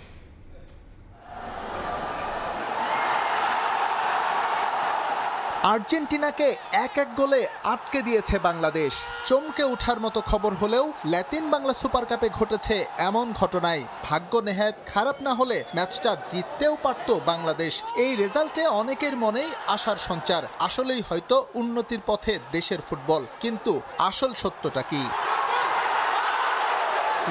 আর্জেন্টিনাকে 1-1 গোলে আটকে দিয়েছে বাংলাদেশ। চমকে ওঠার মতো খবর হলেও লাতিন বাংলা সুপার কাপে ঘটেছে এমন ঘটনায় ভাগ্য নেহায়েত খারাপ না হলে ম্যাচটা জিততেও পারত বাংলাদেশ। এই রেজাল্টে অনেকের মনেই আশার সঞ্চার। আসলেই হয়তো উন্নতির পথে দেশের ফুটবল, কিন্তু আসল সত্যটা কি?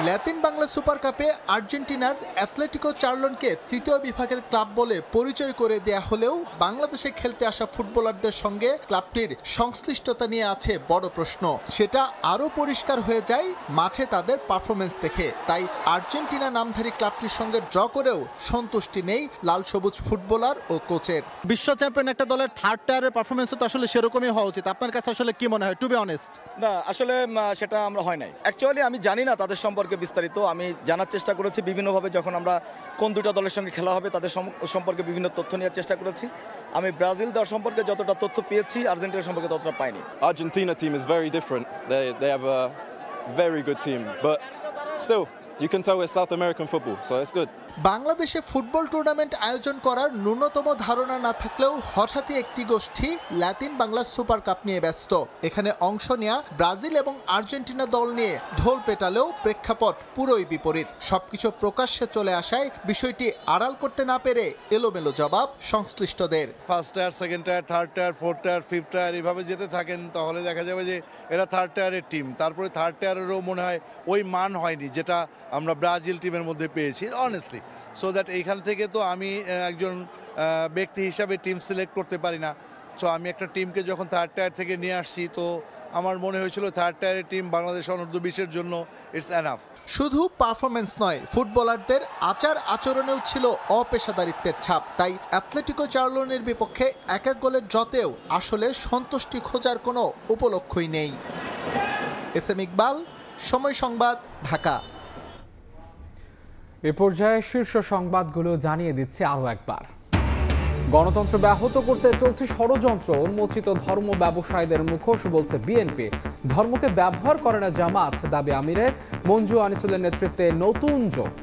লাতিন বাংলা সুপার কাপে আর্জেন্টিনার অ্যাথলেটিকো চার্লনকে 3য় বিভাগের ক্লাব বলে পরিচয় করে দেয়া হলেও বাংলাদেশে খেলতে আসা ফুটবলারদের সঙ্গে ক্লাবটির সংশ্লিষ্টতা নিয়ে আছে বড় প্রশ্ন। সেটা আরও পরিষ্কার হয়ে যায় মাঠে তাদের পারফরমেন্স দেখে। তাই আর্জেন্টিনা নামধারী ক্লাবটির সঙ্গে ড্র করেও সন্তুষ্টি নেই লাল সবুজ ফুটবলার ও কোচের। বিশ্ব চ্যাম্পিয়ন একটা দলের থার্ড টায়ারের পারফরমেন্স তো আসলে সেরকমই হওয়া উচিত। আপনার কাছে আসলে কি মনে হয়, টু বি অনেস্ট? না, আসলে সেটা আমরা হয় নাই। অ্যাকচুয়ালি আমি জানি না তাদের সম্পর্কে বিস্তারিত। আমি জানার চেষ্টা করেছি বিভিন্নভাবে, যখন আমরা কোন 2টা দলের সঙ্গে খেলা হবে তাদের সম্পর্কে বিভিন্ন তথ্য নেওয়ার চেষ্টা করেছি। আমি ব্রাজিল দল সম্পর্কে যতটা তথ্য পেয়েছি আর্জেন্টিনা সম্পর্কে ততটা পাইনি। Argentina team is very different. They have a very good team, but still you can tell it's South American football, so it's good. বাংলাদেশে ফুটবল টুর্নামেন্ট আয়োজন করার ন্যূনতম ধারণা না থাকলেও হঠাৎই একটি গোষ্ঠী ল্যাটিন বাংলা সুপার কাপ নিয়ে ব্যস্ত। এখানে অংশ নেয়া ব্রাজিল এবং আর্জেন্টিনা দল নিয়ে ঢোল পেটালেও প্রেক্ষাপট পুরোই বিপরীত। সবকিছু প্রকাশ্যে চলে আসায় বিষয়টি আড়াল করতে না পেরে এলোমেলো জবাব সংশ্লিষ্টদের। First tyre, second tyre, third tyre, fourth tyre, fifth tyre এভাবে যেতে থাকেন তাহলে দেখা যাবে যে এরা থার্ড টায়ারের টিম, তারপরে থার্ড টায়ারেরও মনে হয় ওই মান হয়নি যেটা আমরা ব্রাজিল টিমের মধ্যে পেয়েছি অনেস্টলি। সো দ্যাট এইখান থেকে তো আমি একজন ব্যক্তি হিসাবে টিম সিলেক্ট করতে পারি না। সো আমি একটা টিমকে যখন থার্ড টায়ার থেকে নিয়ে আসছি তো আমার মনে হয়েছিল থার্ড টায়ারের টিম বাংলাদেশ অনূর্ধ্ব 20-এর জন্য ইটস এনাফ। শুধু পারফরমেন্স নয়, ফুটবলারদের আচার আচরণেও ছিল অপেশাদারিত্বের ছাপ। তাই অ্যাথলেটিকো চার্লনের বিপক্ষে এক গোলের ড্রতেও আসলে সন্তুষ্টি খোঁজার কোনো উপলক্ষই নেই। এসএম ইকবাল, সময় সংবাদ, ঢাকা। এ পর্যায়ে শীর্ষ সংবাদগুলো জানিয়ে দিচ্ছে আরও একবার। গণতন্ত্র ব্যাহত করতে চলছে ষড়যন্ত্র, উন্মোচিত ধর্ম ব্যবসায়ীদের মুখোশ বলছে বিএনপি। ধর্মকে ব্যবহার করে না জামাত, দাবি আমিরের। মঞ্জু আনিসুলের নেতৃত্বে নতুন জোট।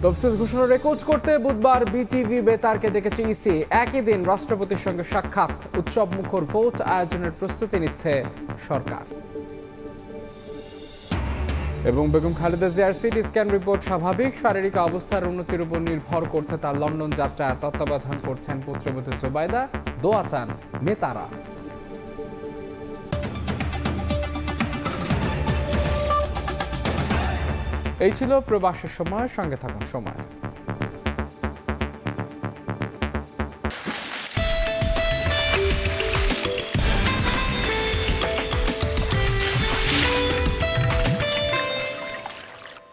তফসিল ঘোষণা রেকর্ড করতে বুধবার বিটিভি বেতারকে ডেকেছে ইসি। একই দিন রাষ্ট্রপতির সঙ্গে সাক্ষাৎ। উৎসব মুখর ভোট আয়োজনের প্রস্তুতি নিচ্ছে সরকার। এবং বেগম খালেদা জিয়ার সিটি স্ক্যান রিপোর্ট স্বাভাবিক, শারীরিক অবস্থার উন্নতির উপর নির্ভর করছে তার লন্ডন যাত্রা। তত্ত্বাবধান করছেন পুত্রবধূ জুবাইদা। দোয়া চান নেতারা। এই ছিল প্রবাসের সময়। সঙ্গে থাকুন সময়।